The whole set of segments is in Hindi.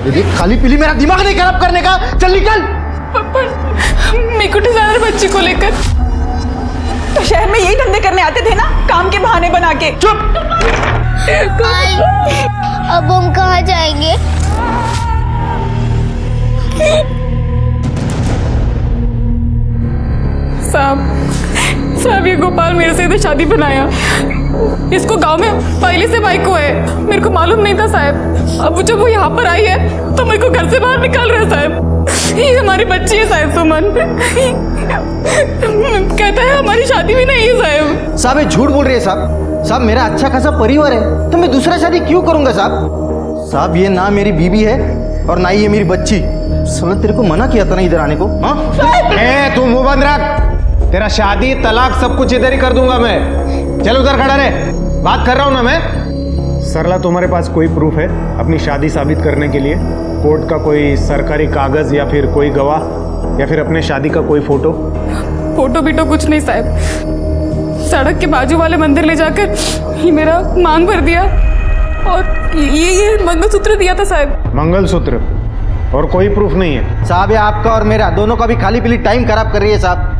देख खाली पीली मेरा दिमाग नहीं खराब करने का, चल निकल। मेरे को डिजाइनर बच्ची को लेकर तो शहर में यही धंधे करने आते थे ना, काम के बहाने बना के। चुप। अब हम कहाँ जाएंगे? साहब ये गोपाल मेरे से इधर शादी बनाया। इसको गांव में पहले से भाई को है, मेरे को मालूम नहीं था साहब। अब जब वो यहाँ पर आई है तो मेरे को घर से बाहर निकाल रहा है साहब। ये हमारी बच्ची है साहब, सुमन। कहता है हमारी शादी भी नहीं है साहब। साहब ये झूठ बोल रही है साहब। साहब मेरा अच्छा खासा परिवार है, तो मैं दूसरा शादी क्यों करूंगा साहब? साहब ये ना मेरी बीवी है और ना ही ये मेरी बच्ची। साला तेरे को मना किया था ना इधर आने को, हाँ? तू मुंह बंद रख। तेरा शादी तलाक सब कुछ इधर ही कर दूंगा मैं। चल उधर खड़ा रहे, बात कर रहा हूं ना मैं। सरला तुम्हारे पास कोई प्रूफ है अपनी शादी साबित करने के लिए? कोर्ट का कोई सरकारी कागज या फिर कोई गवाह या फिर अपने शादी का कोई फोटो? फोटो बीटो कुछ नहीं साहब। सड़क के बाजू वाले मंदिर ले जाकर ये मेरा मांग भर दिया और ये मंगलसूत्र दिया था साहब। मंगलसूत्र और कोई प्रूफ नहीं है? साहब ये आपका और मेरा दोनों का भी खाली पीली टाइम खराब कर रही है साहब।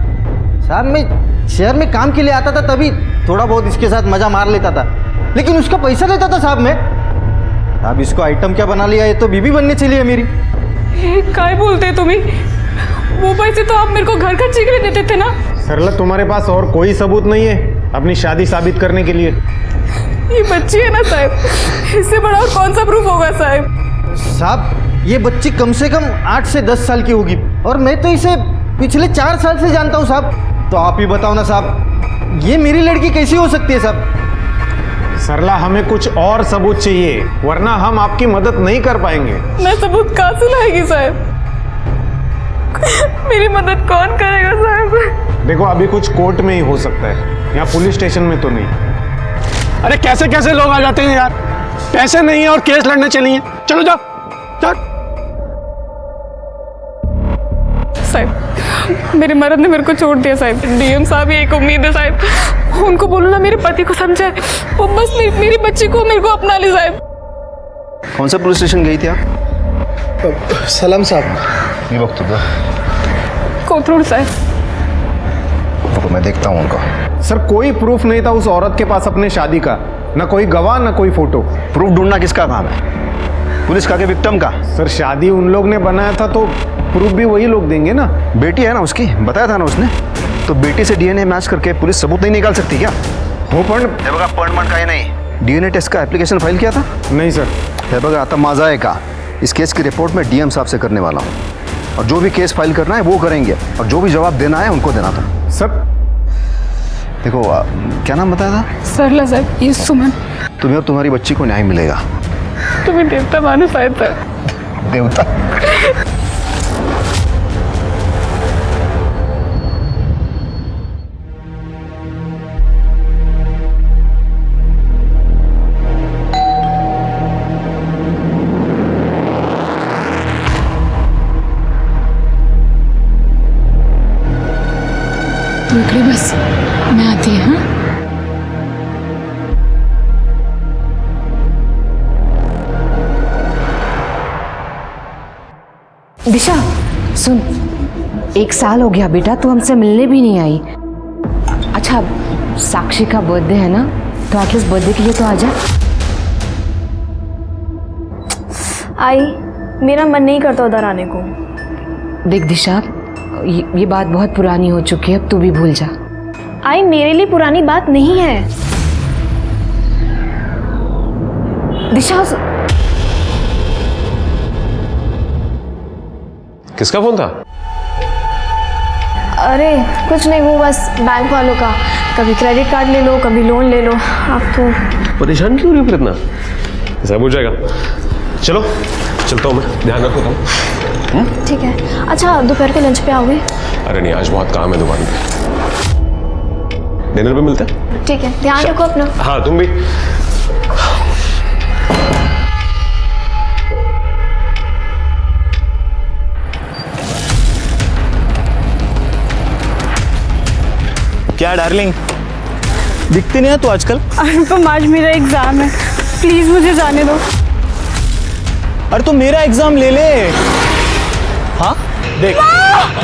साहब मैं शहर में काम के लिए आता था, तभी थोड़ा बहुत इसके साथ मजा मार लेता था, लेकिन उसका पैसा देता था साहब मैं। अब इसको आइटम क्या बना लिया, ये तो बीबी बनने चली है मेरी। काय बोलते तुम्हें? वो पैसे तो आप मेरे को घर खर्चे के लिए देते थे ना। सरला तुम्हारे पास और कोई सबूत नहीं है अपनी शादी साबित करने के लिए? ये बच्ची है ना साहब, इससे बड़ा और कौन सा प्रूफ होगा साहब? साहब ये बच्ची कम से कम 8 से 10 साल की होगी और मैं तो इसे पिछले 4 साल से जानता हूँ साहब। तो आप ही बताओ ना साहब, ये मेरी लड़की कैसी हो सकती है साहब? सरला हमें कुछ और सबूत चाहिए, वरना हम आपकी मदद नहीं कर पाएंगे। मैं सबूत कहाँ से लाएगी साहब? मेरी मदद कौन करेगा साहब? देखो अभी कुछ कोर्ट में ही हो सकता है, यहाँ पुलिस स्टेशन में तो नहीं। अरे कैसे कैसे लोग आ जाते हैं यार, पैसे नहीं है और केस लड़ने चली हैं। चलो जाओ जाओ। साहब मेरे मर्द ने मेरे को छोड़ दिया साहब। डीएम साहब एक उम्मीद है साहब, उनको बोलो ना मेरे पति को समझाए, वो बस मेरी बच्ची को मेरे को अपना ले साहब। कौन सा पुलिस स्टेशन गई थी आप? सलाम साहब। ये वक्त होगा कोथरूड साहब। तो मैं देखता हूँ उनका। सर कोई प्रूफ नहीं था उस औरत के पास अपने शादी का, ना कोई गवाह ना कोई फोटो। प्रूफ ढूंढना किसका काम है? पुलिस का कि विक्टिम का? सर शादी उन लोग ने बनाया था तो प्रूफ भी वही लोग देंगे ना। बेटी है ना उसकी, बताया था ना उसने। तो बेटी से डीएनए मैच करके पुलिस सबूत नहीं निकाल सकती क्या? हो पण अपॉइंटमेंट का ही नहीं, डीएनए टेस्ट का एप्लीकेशन फाइल किया था? नहीं सर। है बगा आता मजा है का। इस केस की रिपोर्ट मैं डीएम साहब से करने वाला हूँ और जो भी केस फाइल करना है वो करेंगे और जो भी जवाब देना है उनको देना था। सर देखो क्या नाम बताया था? सरला साहब। ये सुमन। तुम्हें और तुम्हारी बच्ची को न्याय मिलेगा। तुम्हें देवता मानो शायद सर। देवता? रुकली बस, मैं आती है। हाँ दिशा सुन, 1 साल हो गया बेटा, तू हमसे मिलने भी नहीं आई। अच्छा साक्षी का बर्थडे है ना, तो एटलीस्ट बर्थडे के लिए तो आ जा। आई मेरा मन नहीं करता उधर आने को। देख दिशा, ये बात बहुत पुरानी हो चुकी है, अब तू भी भूल जा। आई मेरे लिए पुरानी बात नहीं है। दिशा किसका फोन था? अरे कुछ नहीं, वो बस बैंक वालों का। कभी क्रेडिट कार्ड ले लो, कभी लोन ले लो। आप तो परेशान क्यों रही हो फिर इतना? सब हो जाएगा। चलो चलता हूँ मैं, ध्यान रखो तुम। ठीक है। अच्छा दोपहर के लंच पे आओगे? अरे नहीं, आज बहुत काम है दुकान पे, डिनर पे मिलते हैं। ठीक है, ध्यान रखो अपना। हाँ तुम भी। क्या डार्लिंग, दिखती नहीं है तो आजकल? अनुपम आज मेरा एग्जाम है, प्लीज मुझे जाने दो। अरे तू मेरा एग्जाम ले ले। हाँ देख,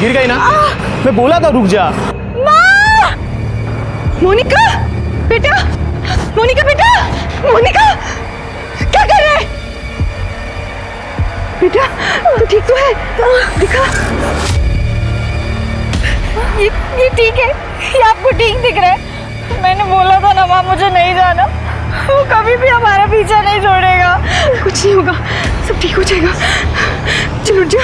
गिर गई ना, मैं बोला था रुक जा। मोनिका बेटा, मोनिका बेटा, मोनिका क्या कर रहे हैं बेटा? तू ठीक तो है? दिखा। ये ठीक है, ये आपको ठीक दिख रहा है? मैंने बोला था ना माँ, मुझे नहीं जाना, वो कभी भी हमारा पीछा नहीं छोड़ेगा। कुछ नहीं होगा, सब ठीक हो जाएगा। चलो उठ जा।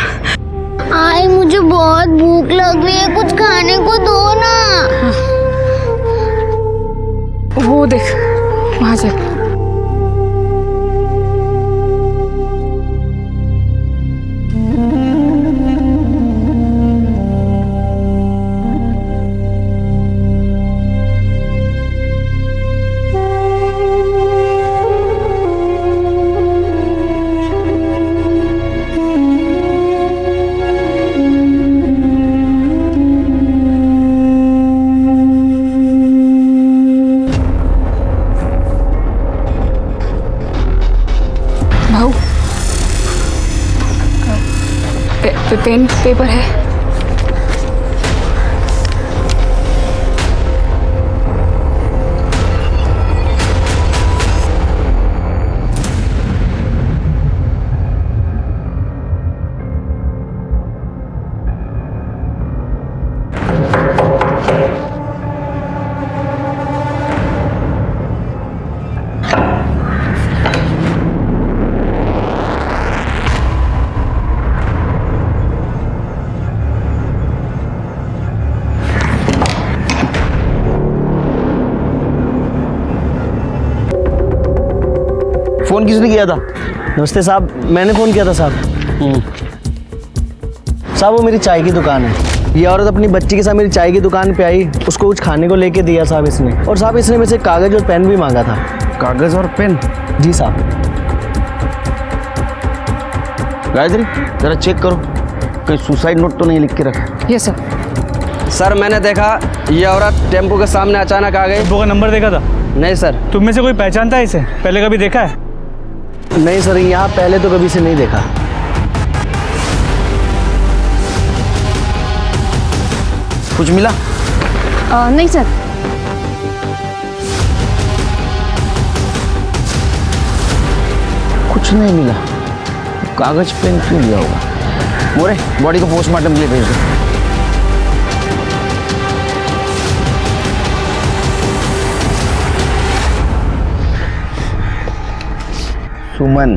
आई मुझे बहुत भूख लग रही है, कुछ खाने को दो ना। वो देख वहां से। पेन पेपर है। फोन किसने किया था? नमस्ते साहब, मैंने फोन किया था साहब। साहब वो मेरी चाय की दुकान है। ये औरत अपनी बच्ची के साथ मेरी चाय की दुकान पे आई, उसको कुछ खाने को लेके दिया साहब इसने, और साहब इसने मेरे से कागज और पेन भी मांगा था। कागज और पेन? जी साहब। गायत्री जरा चेक करो, कोई सुसाइड नोट तो नहीं लिख के रखा। Yes sir. सर मैंने देखा ये औरत टेम्पो के सामने अचानक आ गई। टेम्पो का नंबर देखा था? नहीं सर। तुम में से कोई पहचानता है इसे? पहले कभी देखा है? नहीं सर, यहाँ पहले तो कभी से नहीं देखा। कुछ मिला? नहीं सर। कुछ नहीं मिला। कागज पेन क्यों लिया होगा? मोरे बॉडी को पोस्टमार्टम के लिए भेज दो। सुमन,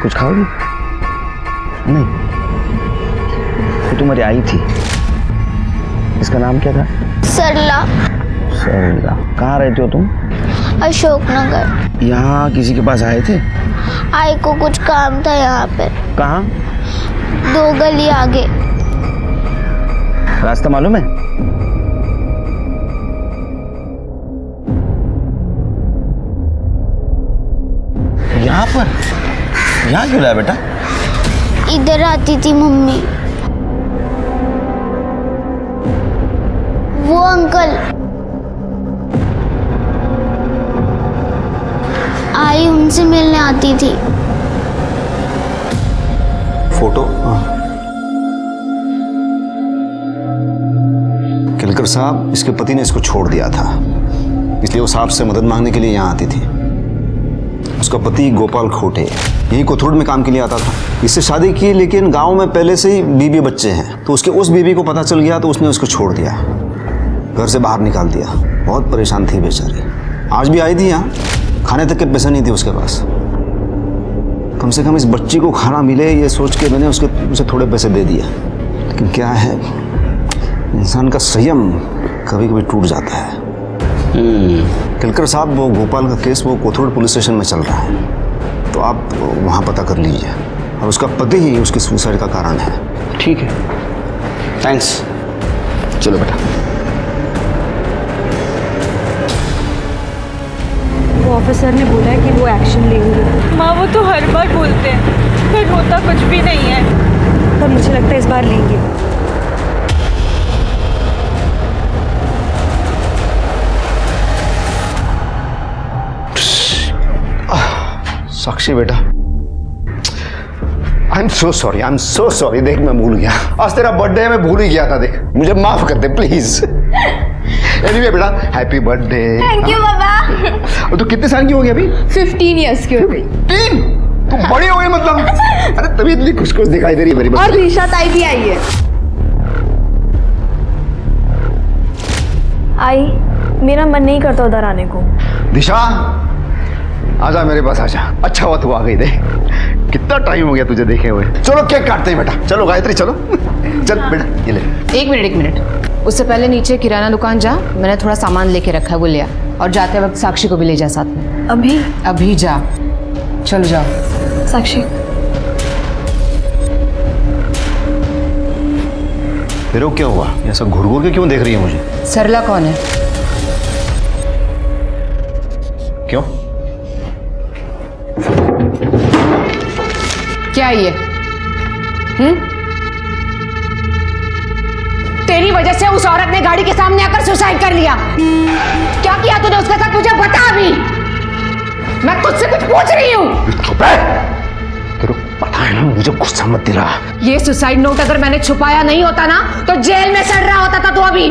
कुछ खाओगी? नहीं, वो तुम्हारी आई थी, इसका नाम क्या था? सरला। सरला। कहाँ रहते हो तुम? अशोकनगर। यहाँ किसी के पास आए थे? आई को कुछ काम था यहाँ पे। कहाँ? 2 गली आगे। रास्ता मालूम है? यहाँ पर? यहाँ क्यों लाया बेटा? इधर आती थी मम्मी। वो अंकल आई, उनसे मिलने आती थी। फोटो? केलकर साहब, इसके पति ने इसको छोड़ दिया था, इसलिए वो साहब से मदद मांगने के लिए यहाँ आती थी। उसका पति गोपाल खोटे यही कोथरूड में काम के लिए आता था। इससे शादी की, लेकिन गांव में पहले से ही बीवी बच्चे हैं, तो उसके उस बीवी को पता चल गया तो उसने उसको छोड़ दिया, घर से बाहर निकाल दिया। बहुत परेशान थी बेचारी। आज भी आई थी यहाँ, खाने तक के पैसे नहीं थे उसके पास। कम से कम इस बच्ची को खाना मिले ये सोच के मैंने उसे थोड़े पैसे दे दिए। लेकिन क्या है, इंसान का संयम कभी कभी टूट जाता है। केलकर साहब, वो गोपाल का केस वो कोथरूड पुलिस स्टेशन में चल रहा है, तो आप वहाँ पता कर लीजिए। और उसका पति ही उसकी सुसाइड का कारण है। ठीक है, थैंक्स। चलो बेटा। वो ऑफिसर ने बोला है कि वो एक्शन लेंगे। माँ वो तो हर बार बोलते हैं, फिर होता कुछ भी नहीं है। पर मुझे लगता है इस बार लेंगे। साक्षी बेटा, आई एम सो सॉरी। देख मैं भूल गया, आज तेरा बर्थडे है, मैं भूल ही गया था। देख मुझे माफ कर दे प्लीज। एनीवे बेटा हैप्पी बर्थडे। थैंक यू बाबा। और तू कितने साल की हो गई अभी? 15 इयर्स की हो गई। 3? तू बड़ी हो गई मतलब। अरे तभी इतनी खुश खुश दिखाई दे रही है मेरी बच्ची। और दिशा ताई भी आई है। आई, मेरा मन नहीं करता उधर आने को। दिशा आजा मेरे पास आजा। अच्छा हुआ तू आ गई। दे कितना टाइम हो गया तुझे देखे हुए। चलो केक काटते हैं बेटा। चलो गायत्री चलो। चल बेटा ये ले। एक मिनट, उससे पहले नीचे किराना दुकान जा, मैंने थोड़ा सामान लेके रखा है वो ले आ, और जाते वक्त साक्षी को भी ले जा साथ में। अभी जा, चलो जाओ। साक्षी, फिर वो क्या हुआ? ऐसा घूर घूर के क्यों देख रही है मुझे? सरला कौन है? क्यों? क्या ये? तेरी वजह से उस औरत ने गाड़ी के सामने आकर सुसाइड कर लिया। क्या किया तूने उसके साथ, मुझे बता अभी। मैं तुझसे कुछ पूछ रही हूँ। चुप है। तेरे को पता है ना, मुझे गुस्सा मत दिला। ये सुसाइड नोट अगर मैंने छुपाया नहीं होता ना तो जेल में सड़ रहा होता था तू अभी।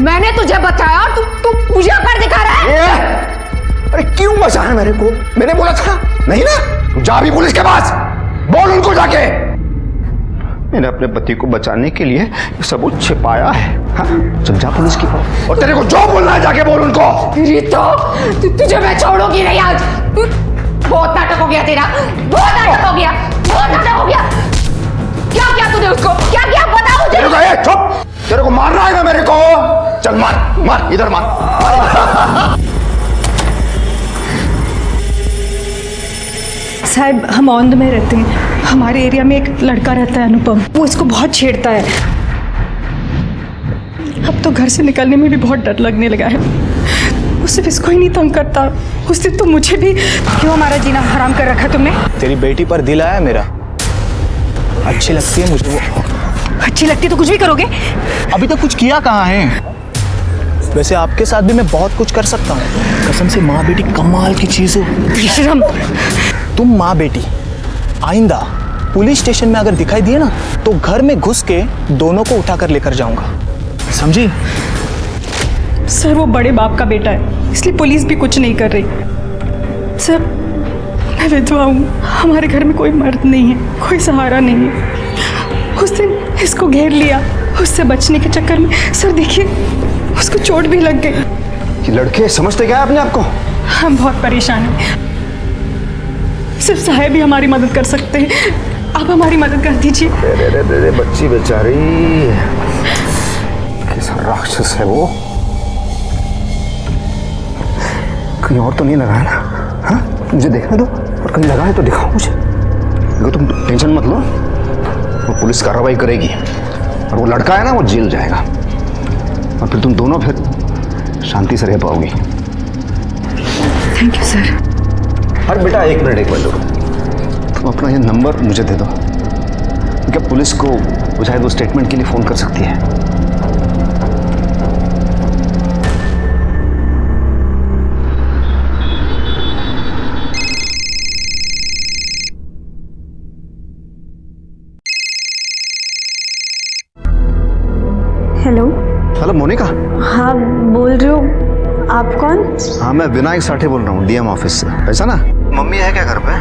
मैंने तुझे बताया और तू मुझे कर दिखा रहा है। अरे क्यों बचाया मेरे को? मैंने बोला था नहीं ना? तू जा भी पुलिस के पास, बोल उनको जाके। मैंने अपने पति को बचाने के लिए ये सबूत छिपाया है। हाँ? चल जा पुलिस के पास, और तेरे को जो बोलना है जाके बोल उनको। तुझे मैं छोड़ूंगी नहीं आज। बहुत नाटक हो गया तेरा, बहुत नाटक हो गया। क्या किया तूने उसको? क्या किया बता मुझे। तेरे को चुप, तेरे को मारना है ना मेरे को? चल मार इधर मार। साहब हम औंध में रहते हैं। हमारे एरिया में एक लड़का रहता है अनुपम, वो इसको बहुत छेड़ता है। अब तो घर से निकलने में भी बहुत डर लगने लगा है। वो सिर्फ इसको ही नहीं तंग करता, उस दिन तो मुझे भी। क्यों हमारा जीना हराम कर रखा तुमने? तेरी बेटी पर दिल आया मेरा, अच्छी लगती है मुझे वो। अच्छी लगती तो कुछ भी करोगे। अभी तक कुछ किया कहाँ है? वैसे आपके साथ भी मैं बहुत कुछ कर सकता हूँ। कसम से माँ बेटी कमाल की चीज़ हो। तुम माँ बेटी आइंदा पुलिस स्टेशन में अगर दिखाई दिए ना तो घर में घुस के दोनों को उठा कर लेकर जाऊंगा, समझी? सर वो बड़े बाप का बेटा है, इसलिए पुलिस भी कुछ नहीं कर रही। सर मैं विधवा हूँ, हमारे घर में कोई मर्द नहीं है, कोई सहारा नहीं है। उस दिन इसको घेर लिया, उससे बचने के चक्कर में सर देखिए उसको चोट भी लग गई। ये लड़के समझते क्या है अपने आप को? हम बहुत परेशान हैं, सिर्फ साहब ही हमारी मदद कर सकते हैं। आप हमारी मदद कर दीजिए। दे बच्ची बेचारी, कैसा राक्षस है वो। कहीं और तो नहीं लगा है ना? हाँ मुझे देखने दो, और कहीं लगा है तो दिखाओ मुझे। देखो तुम टेंशन मत लो, वो पुलिस कार्रवाई करेगी, और वो लड़का है ना वो जेल जाएगा, और फिर तुम दोनों फिर शांति से रह पाओगी। Thank you sir. अरे बेटा एक मिनट रुको, तुम अपना ये नंबर मुझे दे दो। क्या पुलिस को शायद वो स्टेटमेंट के लिए फ़ोन कर सकती है? हेलो मोनिका। हाँ बोल रही हो, आप कौन? हाँ मैं विनायक साठे बोल रहा हूँ, डीएम ऑफिस से। ऐसा ना, मम्मी है क्या घर पे?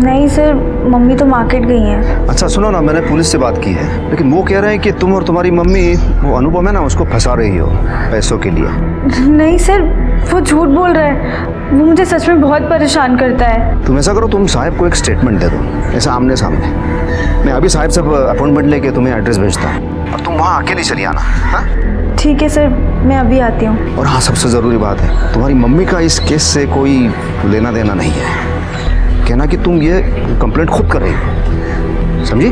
नहीं सर, मम्मी तो मार्केट गई हैं। अच्छा सुनो ना, मैंने पुलिस से बात की है, लेकिन वो कह रहे हैं कि तुम और तुम्हारी मम्मी वो अनुपम है ना उसको फंसा रही हो पैसों के लिए। नहीं सर, वो झूठ बोल रहा है, वो मुझे सच में बहुत परेशान करता है। तुम ऐसा करो, तुम साहब को एक स्टेटमेंट दे दो, ऐसा आमने सामने। मैं अभी साहब से अपॉइंटमेंट लेके तुम्हें एड्रेस भेजता हूँ, और तुम वहाँ अकेली चली आना। हाँ ठीक है सर, मैं अभी आती हूँ। और हाँ सबसे ज़रूरी बात है, तुम्हारी मम्मी का इस केस से कोई लेना देना नहीं है। कहना कि तुम ये कंप्लेंट खुद कर रही हो, समझी?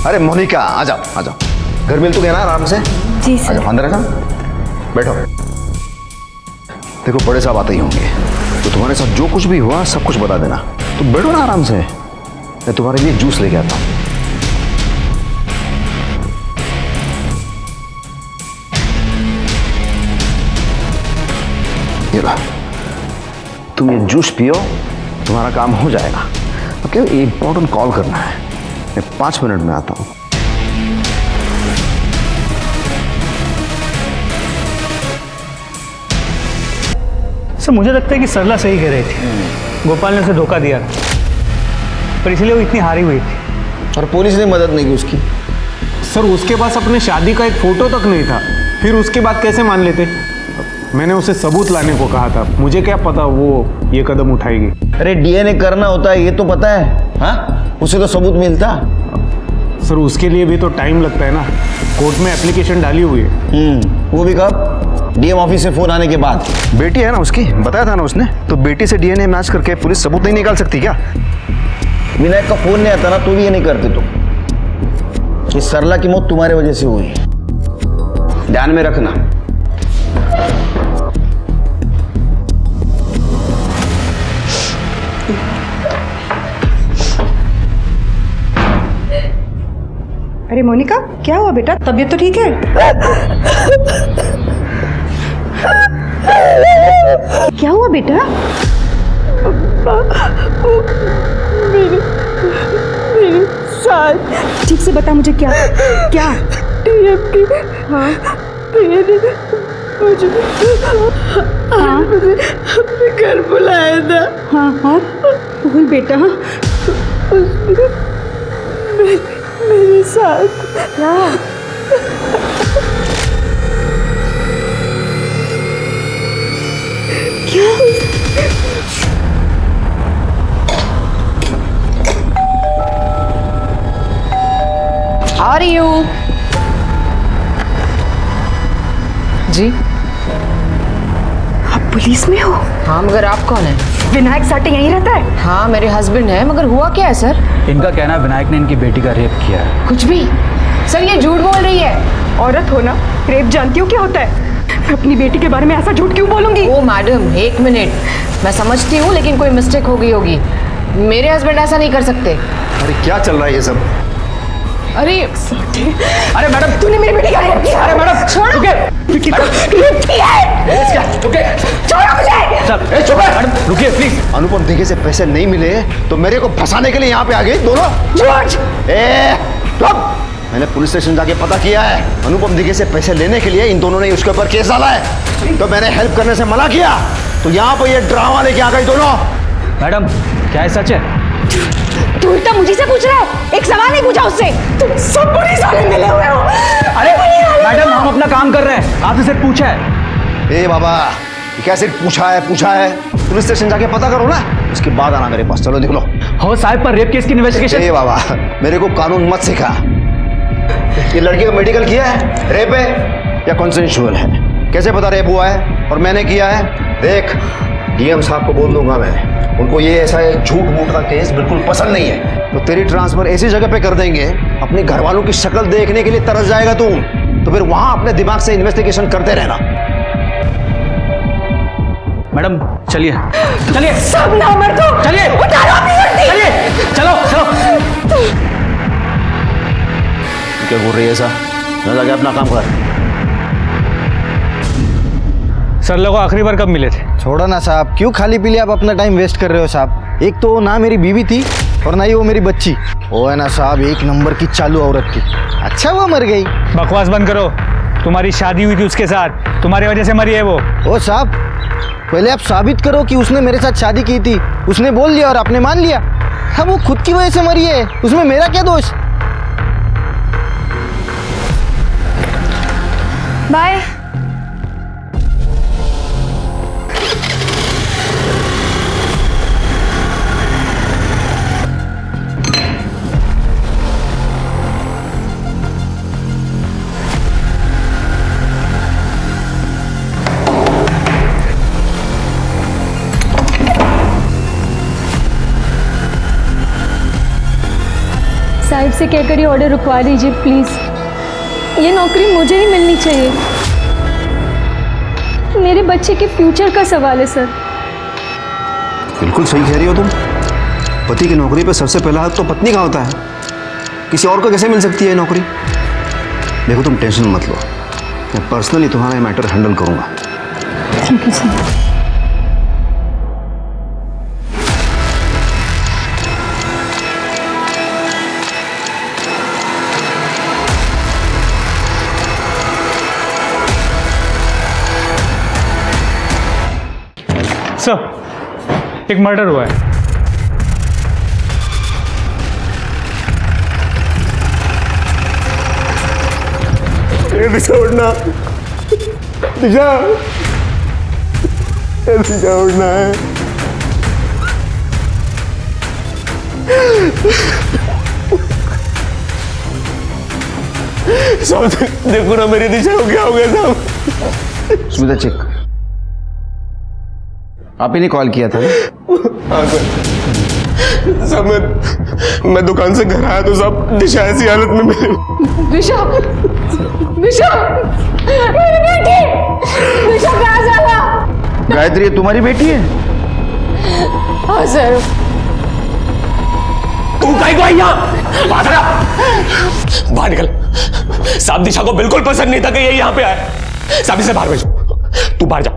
अरे मोनिका आ जाओ आ जाओ, घर मिल तो गया ना आराम से? जी सर। अंदर आ जाओ, बैठो। देखो बड़े साहब आते ही होंगे, तो तुम्हारे साथ जो कुछ भी हुआ सब कुछ बता देना। तो बैठो ना आराम से, मैं तुम्हारे लिए जूस लेके आता हूं। ये लो, तुम ये जूस पियो, तुम्हारा काम हो जाएगा। ओके, इंपॉर्टेंट कॉल करना है, मैं 5 मिनट में आता हूं। सर मुझे लगता है कि सरला सही कह रही थी, गोपाल ने उसे धोखा दिया पर इसलिए वो इतनी हारी हुई थी। और पुलिस ने मदद नहीं की उसकी। सर उसके पास अपने शादी का एक फोटो तक नहीं था, फिर उसकी बात कैसे मान लेते? मैंने उसे सबूत लाने को कहा था, मुझे क्या पता वो ये कदम उठाएगी। अरे डीएनए करना होता है, ये तो पता है। हाँ, उसे तो सबूत मिलता। सर उसके लिए भी तो टाइम लगता है ना, कोर्ट में एप्लीकेशन डाली हुई है। वो भी कब? डीएम ऑफिस से फोन आने के बाद। बेटी है ना उसकी, बताया था ना उसने, तो बेटी से डीएनए मैच करके पुलिस सबूत नहीं निकाल सकती क्या? विनायक का फोन नहीं आता ना, तो भी ये नहीं करते तुम। इस सरला की मौत तुम्हारे वजह से हुई, ध्यान में रखना। अरे मोनिका, क्या हुआ बेटा? तबीयत तो ठीक है? क्या हुआ बेटा? मेरी सास। ठीक से बता मुझे, क्या क्या? हाँ मुझे हाँ अपने घर बुलाया था। हाँ हाँ बोल बेटा। मेरे साथ क्या? आ रही हूँ जी। आप पुलिस में हो? हाँ, मगर आप कौन है? विनायक साटे यहीं रहता है? हाँ, मेरे हस्बैंड है, मगर हुआ क्या है सर? इनका कहना है विनायक ने इनकी बेटी का रेप किया है। कुछ भी सर, ये झूठ बोल रही है। औरत हो ना, रेप जानती हो क्या होता है? मैं अपनी बेटी के बारे में ऐसा झूठ क्यों बोलूंगी? ओ मैडम, 1 मिनट, मैं समझती हूँ लेकिन कोई मिस्टेक हो गई होगी। मेरे हस्बैंड ऐसा नहीं कर सकते। अरे क्या चल रहा है ये सब? अरे मैडम, तूने मेरी बेटी का रेप किया। अरे मैडम छोड़ो। रेप किया है। छोड़ो मुझे। सर चुप है मैडम, रुकिए प्लीज। अनुपम दिघे से पैसे नहीं मिले तो मेरे को फंसाने के लिए यहाँ पे आ गई दोनों। झूठ। मैंने पुलिस स्टेशन जाके पता किया है, अनुपम दिघे से पैसे लेने के लिए इन दोनों ने उसके ऊपर केस डाला है। तो मैंने हेल्प करने से मना किया, तो यहाँ पे ये ड्रामा लेके आ गई दोनों। मैडम क्या है सच है? तू उल्टा मुझे से पूछ रहा है, एक सवाल नहीं पूछा उससे। तुम सब पुलिस वाले मिले हुए हो। अरे मैडम, हम अपना काम कर रहे हैं, आपसे सिर्फ पूछा है। ए बाबा, कैसे पूछा है? पुलिस स्टेशन जाके पता करो ना, उसके बाद आना मेरे पास। चलो देख लो। हो साहब, पर रेप केस की इन्वेस्टिगेशन। ए बाबा, मेरे को कानून मत सिखा। ये लड़की का मेडिकल किया है, रेप है या कॉन्सेंशुअल है? कैसे पता रेप हुआ है और मैंने किया है? देख, डीएम साहब को बोल दूंगा मैं, उनको ये ऐसा झूठ मूठ का केस बिल्कुल पसंद नहीं है। तो तेरी ट्रांसफर ऐसी जगह पे कर देंगे, अपने घर वालों की शक्ल देखने के लिए तरस जाएगा तू। तो फिर वहां अपने दिमाग से इन्वेस्टिगेशन करते रहना। मैडम चलिए चलिए, सब ना मर दो। चलिए उतारो अपनी वर्दी। चलिए, चलो। क्या बोल रही है ऐसा? ना जाके अपना काम कर। सर लोगों आखिरी बार कब मिले थे? छोड़ो ना साहब, क्यों खाली पीली आप अपना टाइम वेस्ट कर रहे हो साहब? एक तो ना मेरी बीवी थी और ना ही वो मेरी बच्ची। वो है ना साहब, 1 नंबर की चालू औरत थी। अच्छा वो मर गई। बकवास बंद करो, तुम्हारी शादी हुई थी उसके साथ, तुम्हारी वजह से मरी है वो। ओ साहब, पहले आप साबित करो कि उसने मेरे साथ शादी की थी। उसने बोल लिया और आपने मान लिया। हाँ, वो खुद की वजह से मरी है, उसमें मेरा क्या दोष? बाय। साहिब से कहकर ये ऑर्डर रुकवा दीजिए प्लीज़। ये नौकरी मुझे ही मिलनी चाहिए। मेरे बच्चे के फ्यूचर का सवाल है सर। बिल्कुल सही कह रही हो तुम। पति की नौकरी पे सबसे पहला हक तो पत्नी का होता है, किसी और को कैसे मिल सकती है ये नौकरी? देखो तुम टेंशन मत लो, मैं पर्सनली तुम्हारा ये मैटर हैंडल करूंगा। Thank you sir. सर, एक मर्डर हुआ है। दिशा उड़ना, दिशा दिशा उड़ना है। साहब देखो ना मेरी दिशा को क्या हो गया साहब। सुमिता चेक, आप ही ने कॉल किया था ना? हाँ सर। साहब मैं दुकान से घर आया तो साहब दिशा ऐसी हालत में मिली। दिशा, दिशा, मेरी बेटी, दिशा कहाँ चला? गायत्री ये तुम्हारी बेटी है? हाँ सर। तू काहे को आई यहाँ? बाहर निकल। साहब दिशा को बिल्कुल पसंद नहीं था कि ये यहाँ पे आए। साहब इसे बाहर भेजो, तू बाहर जा।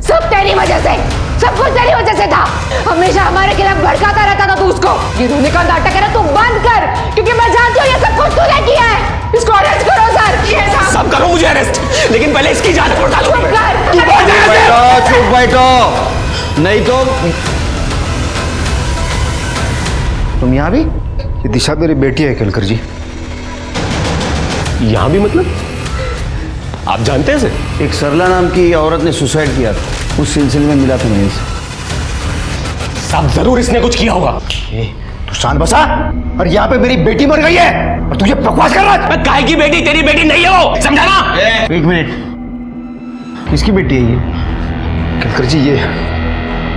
सब तेरी वजह से, सब कुछ तेरी वजह से था। हमेशा हमारे खिलाफ भड़काता रहता था तू उसको। ये रोने का नाटक है ना तू बंद कर, क्योंकि मैं जानती हूँ ये सब कुछ तूने किया है। इसको अरेस्ट करो सर। सब करो मुझे अरेस्ट, लेकिन पहले इसकी जांच पड़ताल करो। चुप बैठो, नहीं तो तुम यहाँ भी? ये दिशा मेरी बेटी है केलकर जी। यहाँ भी मतलब? आप जानते हैं इसे? एक सरला नाम की औरत ने सुसाइड किया था, उस सिलसिले में मिला था मैं इसे। साहब जरूर इसने कुछ किया होगा। तू शांत बसा। और यहाँ पे मेरी बेटी मर गई है और तुझे बकवास कर रहा है। काहे की बेटी? तेरी बेटी नहीं है वो, समझा ना? एक मिनट, किसकी बेटी है ये? केलकर जी ये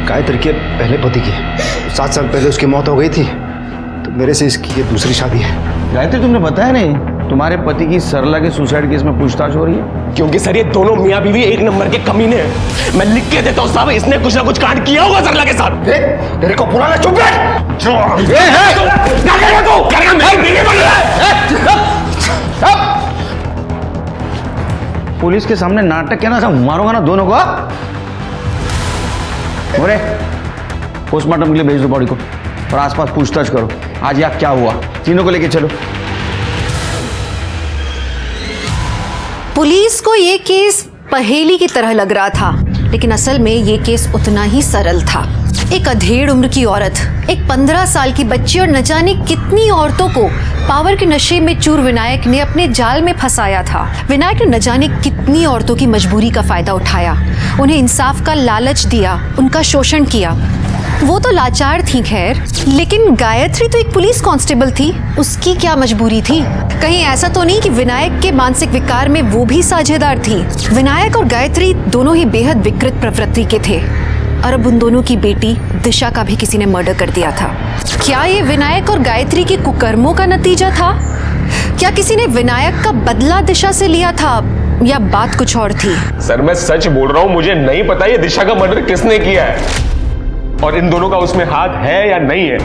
गायत्री के पहले पति की है। 7 साल पहले उसकी मौत हो गई थी, तो मेरे से इसकी ये दूसरी शादी है। गायत्री तुमने बताया नहीं, तुम्हारे पति की सरला के सुसाइड केस में पूछताछ हो रही है? क्योंकि सर ये दोनों मियाँ बीवी एक नंबर के कमीने हैं। मैं लिख के देता हूँ साहब, इसने कुछ ना कुछ कांड किया होगा सरला के साथ। तेरे को पुराना चुप पुलिस के सामने नाटक क्या ना, सब मारूंगा ना दोनों को। बोले पोस्टमार्टम के लिए भेज दो बॉडी को और आसपास पूछताछ करो। आज यहाँ क्या हुआ, तीनों को लेके चलो। पुलिस को ये केस पहेली की तरह लग रहा था, लेकिन असल में ये केस उतना ही सरल था। एक अधेड़ उम्र की औरत, एक 15 साल की बच्ची और न जाने कितनी औरतों को पावर के नशे में चूर विनायक ने अपने जाल में फंसाया था। विनायक ने न जाने कितनी औरतों की मजबूरी का फायदा उठाया, उन्हें इंसाफ का लालच दिया, उनका शोषण किया। वो तो लाचार थी खैर, लेकिन गायत्री तो एक पुलिस कांस्टेबल थी, उसकी क्या मजबूरी थी? कहीं ऐसा तो नहीं कि विनायक के मानसिक विकार में वो भी साझेदार थी? विनायक और गायत्री दोनों ही बेहद विकृत प्रवृत्ति के थे और अब उन दोनों की बेटी दिशा का भी किसी ने मर्डर कर दिया था। क्या ये विनायक और गायत्री के कुकर्मों का नतीजा था? क्या किसी ने विनायक का बदला दिशा से लिया था या बात कुछ और थी? सर मैं सच बोल रहा हूँ, मुझे नहीं पता ये दिशा का मर्डर किसने किया है और इन दोनों का उसमें हाथ है या नहीं है।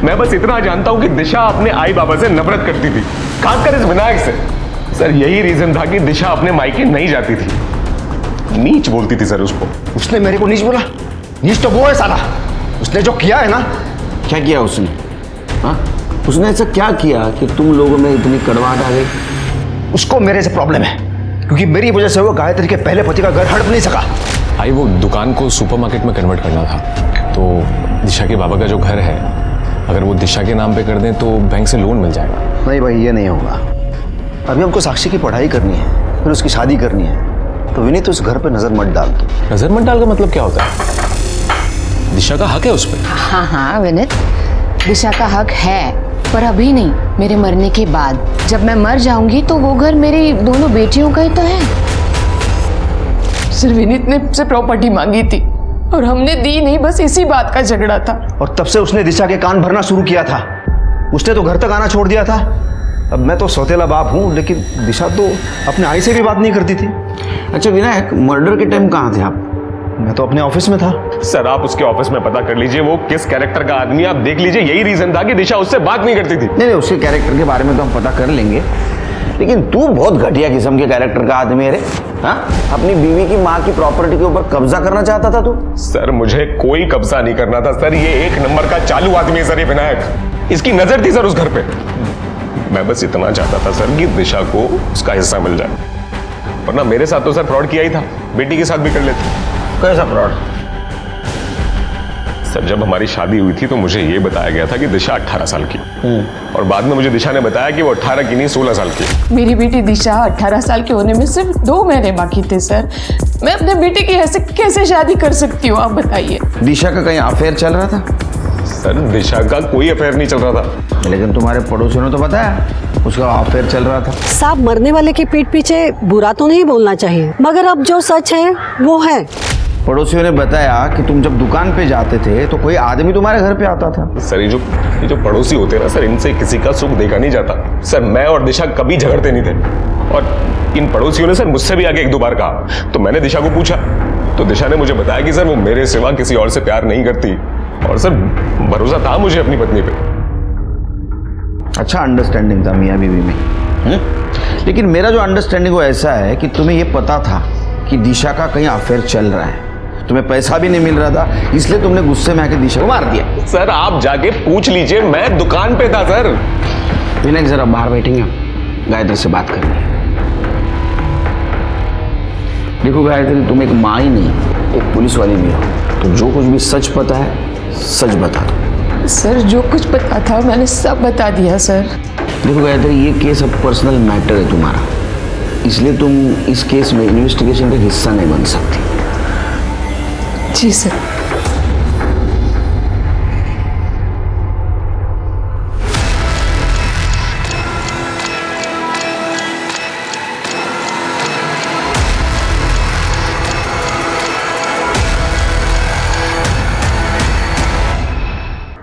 मैं बस इतना जानता हूं कि दिशा अपने आई बाबा से नफरत करती थी, खासकर इस विनायक से। सर यही रीजन था कि दिशा अपने मायके नहीं जाती थी। नीच बोलती थी सर उसको। उसने मेरे को नीच बोला? नीच तो वो है साला, उसने जो किया है ना। क्या किया उसने? हाँ, उसने ऐसा क्या किया कि तुम लोगों में इतनी कड़वाहट आ गई? उसको मेरे से प्रॉब्लम है, क्योंकि मेरी वजह से वो गायत्री के पहले पति का घर हड़प नहीं सका। भाई वो दुकान को सुपरमार्केट में कन्वर्ट करना था, तो दिशा के बाबा का जो घर है, अगर वो दिशा के नाम पे कर दें तो बैंक से लोन मिल जाएगा। नहीं भाई, ये नहीं होगा। अभी हमको साक्षी की पढ़ाई करनी है, फिर उसकी शादी करनी है, तो विनीत उस घर पे नजर मत डाल। तो नजर मत डाल का मतलब क्या होता है? दिशा का हक है उस पर। हाँ हाँ विनीत, दिशा का हक है, पर अभी नहीं, मेरे मरने के बाद। जब मैं मर जाऊंगी तो वो घर मेरी दोनों बेटियों का ही तो है। सिर्फ विनीत ने मुझसे प्रॉपर्टी मांगी थी और हमने दी नहीं, बस इसी बात का झगड़ा था। और तब से उसने दिशा के कान भरना शुरू किया था। उसने तो घर तक आना छोड़ दिया था। अब मैं तो सौतेला बाप हूँ, लेकिन दिशा तो अपने आई से भी बात नहीं करती थी। अच्छा विनायक, मर्डर के टाइम कहाँ थे आप? मैं तो अपने ऑफिस में था। सर आप उसके ऑफिस में पता कर लीजिए वो किस कैरेक्टर का आदमी है, आप देख लीजिए। यही रीजन था कि दिशा उससे बात नहीं करती थी। नहीं, उसके कैरेक्टर के बारे में तो हम पता कर लेंगे, लेकिन तू बहुत घटिया किस्म के कैरेक्टर का आदमी है रे। हाँ, अपनी बीवी की माँ की प्रॉपर्टी के ऊपर कब्जा करना चाहता था तू। सर मुझे कोई कब्जा नहीं करना था सर, ये एक नंबर का चालू आदमी है सर ये विनायक। इसकी नजर थी सर उस घर पे। मैं बस इतना चाहता था सर कि दिशा को उसका हिस्सा मिल जाए, वरना मेरे साथ तो सर फ्रॉड किया ही था, बेटी के साथ भी कर लेते। कैसा फ्रॉड? सर जब हमारी शादी हुई थी तो मुझे ये बताया गया था कि दिशा 18 साल की, और बाद में मुझे दिशा ने बताया कि वो 18 की नहीं 16 साल की। मेरी बेटी दिशा 18 साल के होने में सिर्फ 2 महीने बाकी थे सर। मैं अपने बेटे की ऐसे कैसे शादी कर सकती हूँ, आप बताइए। दिशा का कहीं अफेयर चल रहा था? सर दिशा का कोई अफेयर नहीं चल रहा था। लेकिन तुम्हारे पड़ोसियों ने तो बताया उसका अफेयर चल रहा था। साहब, मरने वाले की पीठ पीछे बुरा तो नहीं बोलना चाहिए, मगर अब जो सच है वो है। पड़ोसियों ने बताया कि तुम जब दुकान पे जाते थे तो कोई आदमी तुम्हारे घर पे आता था। सर ये जो पड़ोसी होते हैं ना सर, इनसे किसी का सुख देखा नहीं जाता। सर मैं और दिशा कभी झगड़ते नहीं थे, और इन पड़ोसियों ने सर मुझसे भी आगे 1-2 बार कहा। तो मैंने दिशा को पूछा तो दिशा ने मुझे बताया कि सर वो मेरे सिवा किसी और से प्यार नहीं करती, और सर भरोसा था मुझे अपनी पत्नी पे। अच्छा अंडरस्टैंडिंग था मियाँ बीवी में। लेकिन मेरा जो अंडरस्टैंडिंग वो ऐसा है कि तुम्हें ये पता था कि दिशा का कहीं अफेयर चल रहा है, तुम्हें पैसा भी नहीं मिल रहा था, इसलिए तुमने गुस्से में आके दिशा को मार दिया। सर आप जाके पूछ लीजिए, मैं दुकान पे था सर। विनायक जरा बाहर बैठेंगे, गायत्री से बात करनी है। देखो गायत्री, तुम एक माँ ही नहीं एक पुलिस वाली भी हो, तो जो कुछ भी सच पता है सच बता दो। सर जो कुछ पता था मैंने सब बता दिया सर। देखो गायत्री, ये केस अब पर्सनल मैटर है तुम्हारा, इसलिए तुम इस केस में इन्वेस्टिगेशन का हिस्सा नहीं बन सकती। जी सर।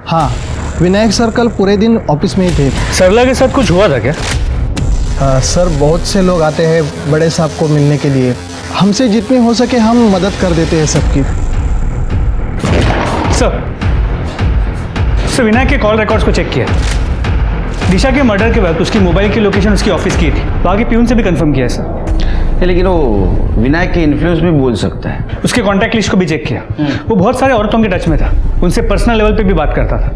हाँ, विनायक सर कल पूरे दिन ऑफिस में ही थे। सरला के साथ कुछ हुआ था क्या? सर बहुत से लोग आते हैं बड़े साहब को मिलने के लिए, हमसे जितनी हो सके हम मदद कर देते हैं सबकी। सर विनायक के कॉल रिकॉर्ड्स को चेक किया। दिशा के मर्डर के वक्त उसकी मोबाइल की लोकेशन उसकी ऑफिस की थी, तो आगे प्यून से भी कंफर्म किया सर। लेकिन वो विनायक के इन्फ्लुएंस भी बोल सकता है। उसके कॉन्टैक्ट लिस्ट को भी चेक किया, वो बहुत सारे औरतों के टच में था, उनसे पर्सनल लेवल पे भी बात करता था।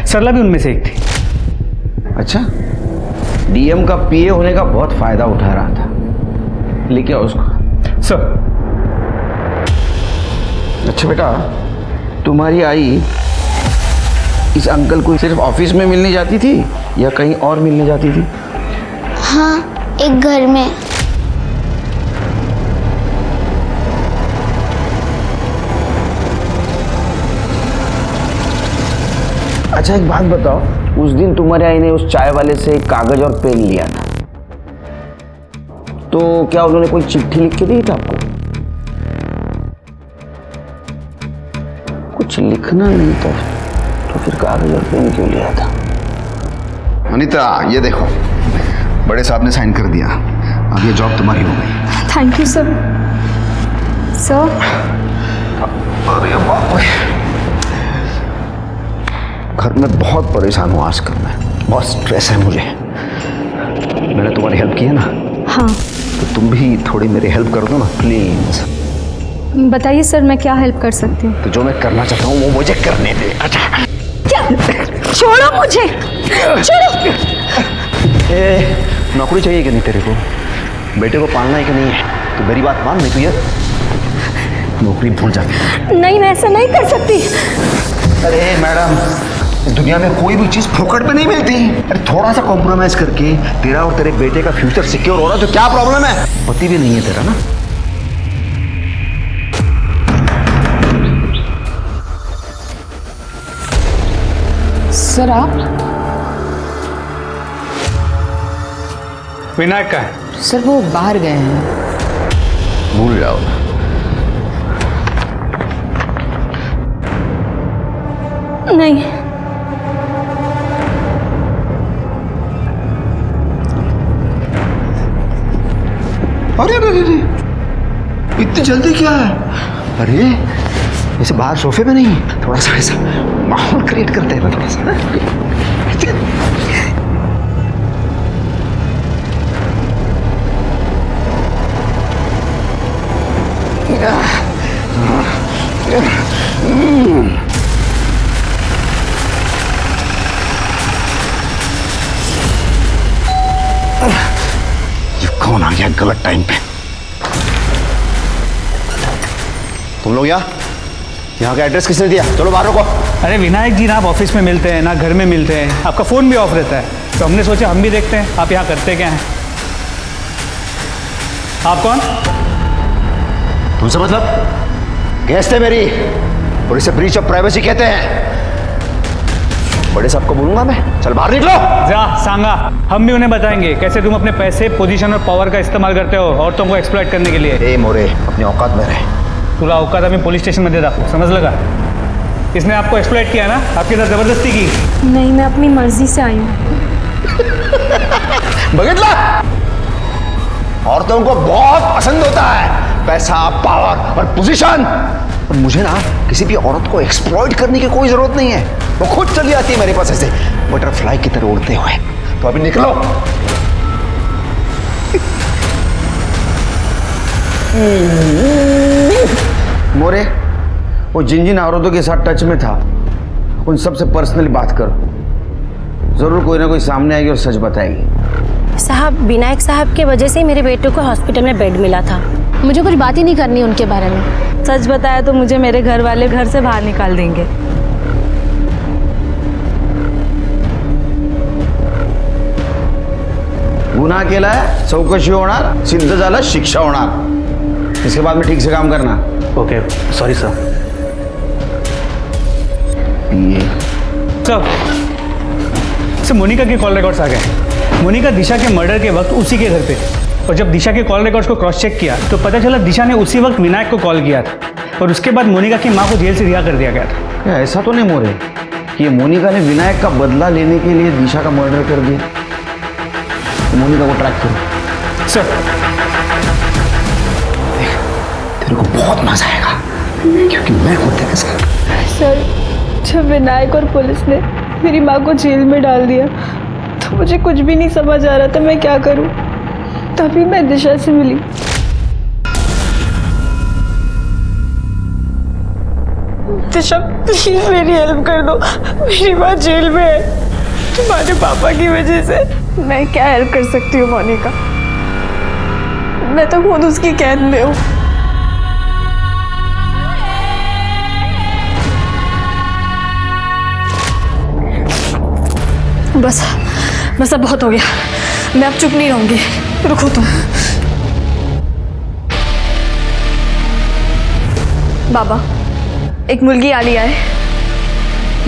सरला भी उनमें से एक थी। अच्छा, डीएम का पीए होने का बहुत फायदा उठा रहा था, लेके आओ उसको। सर। अच्छा बेटा, तुम्हारी आई इस अंकल को सिर्फ ऑफिस में मिलने जाती थी या कहीं और मिलने जाती थी? हाँ, एक घर में। अच्छा एक बात बताओ, उस दिन तुम्हारे आई ने उस चाय वाले से कागज और पेन लिया था, तो क्या उन्होंने कोई चिट्ठी लिख के दी था आपको? कुछ लिखना नहीं था तो फिर कागज और पेन क्यों लिया था? अनीता, ये देखो, बड़े साहब ने साइन कर दिया, अब ये जॉब तुम्हारी हो गई। Thank you sir. सर, अरे बाप रे, घर में बहुत परेशान हूँ आजकल मैं, बहुत स्ट्रेस है मुझे। मैंने तुम्हारी हेल्प की है ना? हाँ। तो तुम भी थोड़ी मेरी हेल्प कर दो ना प्लीज। बताइए सर, मैं क्या हेल्प कर सकती हूँ? तो जो मैं करना चाहता हूँ वो मुझे करने दे। अच्छा छोड़ो मुझे, छोड़ो। नौकरी चाहिए कि नहीं तेरे को? बेटे को पालना है कि नहीं है? तो मेरी बात मान, नहीं तो ये नौकरी भूल जाती। नहीं, मैं ऐसा नहीं कर सकती। अरे मैडम, इस दुनिया में कोई भी चीज फोकट पे नहीं मिलती। अरे थोड़ा सा कॉम्प्रोमाइज करके तेरा और तेरे बेटे का फ्यूचर सिक्योर हो रहा है तो क्या प्रॉब्लम है? पति भी नहीं है तेरा ना? सर आप? विनायक का है सर, वो बाहर गए हैं। भूल जाओ। नहीं। अरे इतनी जल्दी क्या है? अरे वैसे बाहर सोफे में नहीं, थोड़ा सा ऐसा माहौल क्रिएट करते हैं ना, थोड़ा सा ये कौन आ गया गलत टाइम पे? तुम लोग यहाँ का एड्रेस किसने दिया? चलो बाहर रुको। अरे विनायक जी, ना आप ऑफिस में मिलते हैं ना घर में मिलते हैं, आपका फ़ोन भी ऑफ रहता है, तो हमने सोचा हम भी देखते हैं आप यहाँ करते क्या हैं। आप कौन? तुमसे मतलब? गेस्ट है मेरी और इसे ब्रीच ऑफ प्राइवेसी कहते हैं। बड़े साहब को बोलूंगा मैं, चल बाहर निकलो। जा सांगा, हम भी उन्हें बताएंगे कैसे तुम अपने पैसे, पोजीशन और पावर का इस्तेमाल करते हो औरतों को एक्सप्लॉइट करने के लिए। ए मोरे, अपने औकात में रहे। तुला औकात हमें पुलिस स्टेशन में दे दा, समझ लगा? इसने आपको एक्सप्लॉइट किया ना, आपके साथ जबरदस्ती की? नहीं, मैं अपनी मर्जी से आई हूँ। बगितला, औरतों को बहुत पसंद होता है पैसा, पावर और पोजीशन। और मुझे ना किसी भी औरत को एक्सप्लॉइट करने की कोई जरूरत नहीं है, वो खुद चली आती है मेरे पास ऐसे बटरफ्लाई की तरह उड़ते हुए। तो अभी निकलो। मोरे, वो जिन जिन औरतों के साथ टच में था उन सबसे पर्सनली बात करो, जरूर कोई ना कोई सामने आएगी और सच बताएगी। साहब, विनायक साहब के वजह से मेरे बेटे को हॉस्पिटल में बेड मिला था। मुझे कुछ बात ही नहीं करनी उनके बारे में। सच बताया तो मुझे मेरे घर वाले घर से बाहर निकाल देंगे। गुन्हा केलाय, चौकशी होणार, सिद्ध झालं शिक्षा होणार। इसके बाद में ठीक से काम करना। Okay, sorry sir. Sir, Monica के कॉल रिकॉर्ड्स आ गए। मोनिका दिशा के मर्डर के वक्त उसी के घर पे, और जब दिशा के कॉल रिकॉर्ड्स को क्रॉस चेक किया तो पता चला दिशा ने उसी वक्त विनायक को कॉल किया था, और उसके बाद मोनिका की मां को जेल से रिहा कर दिया गया था। क्या ऐसा तो नहीं मोरे कि ये मोनिका ने विनायक का बदला लेने के लिए दिशा का मर्डर कर दिया? तो मोनिका को ट्रैक करो। सर, तेरे को बहुत मजा आएगा क्योंकि मैं हूं तेरे साथ। सर, जब विनायक और पुलिस ने मेरी माँ को जेल में डाल दिया तो मुझे कुछ भी नहीं समझ आ रहा था मैं क्या करूं। तभी मैं दिशा से मिली। दिशा, प्लीज मेरी हेल्प कर दो, मेरी माँ जेल में है तुम्हारे पापा की वजह से। मैं क्या हेल्प कर सकती हूँ मोनिका, मैं तो खुद उसकी कैद में हूँ। बस अब बहुत हो गया, मैं अब चुप नहीं रहूंगी। रुको तुम। बाबा, एक मुलगी आ लिया है,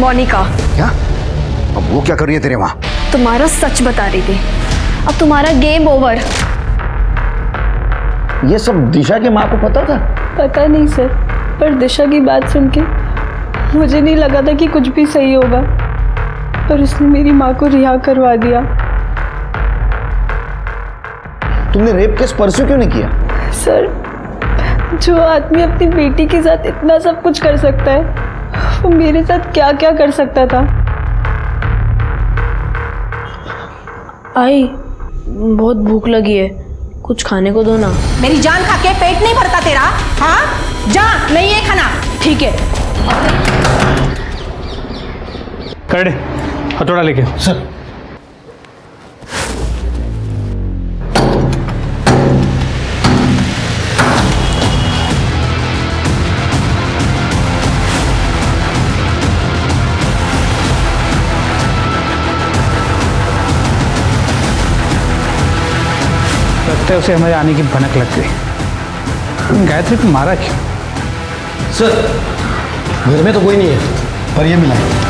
मोनिका। क्या? अब वो क्या कर रही है तेरे वहां? तुम्हारा सच बता रही थी, अब तुम्हारा गेम ओवर। ये सब दिशा के माँ को पता था? पता नहीं सर, पर दिशा की बात सुन के मुझे नहीं लगा था कि कुछ भी सही होगा, पर उसने मेरी माँ को रिहा करवा दिया। तुमने रेप केस परस्यू क्यों नहीं किया? सर, जो आदमी अपनी बेटी के साथ इतना सब कुछ कर सकता है वो मेरे साथ क्या क्या कर सकता था। आई, बहुत भूख लगी है, कुछ खाने को दो ना। मेरी जान खा के पेट नहीं भरता तेरा? हाँ, जा, नहीं है खाना। ठीक है। कर हथौड़ा लेके। सर, लगता है उसे हमारे आने की भनक लग गई। गायत्री को मारा क्यों? सर, घर में तो कोई नहीं है, पर ये मिला है।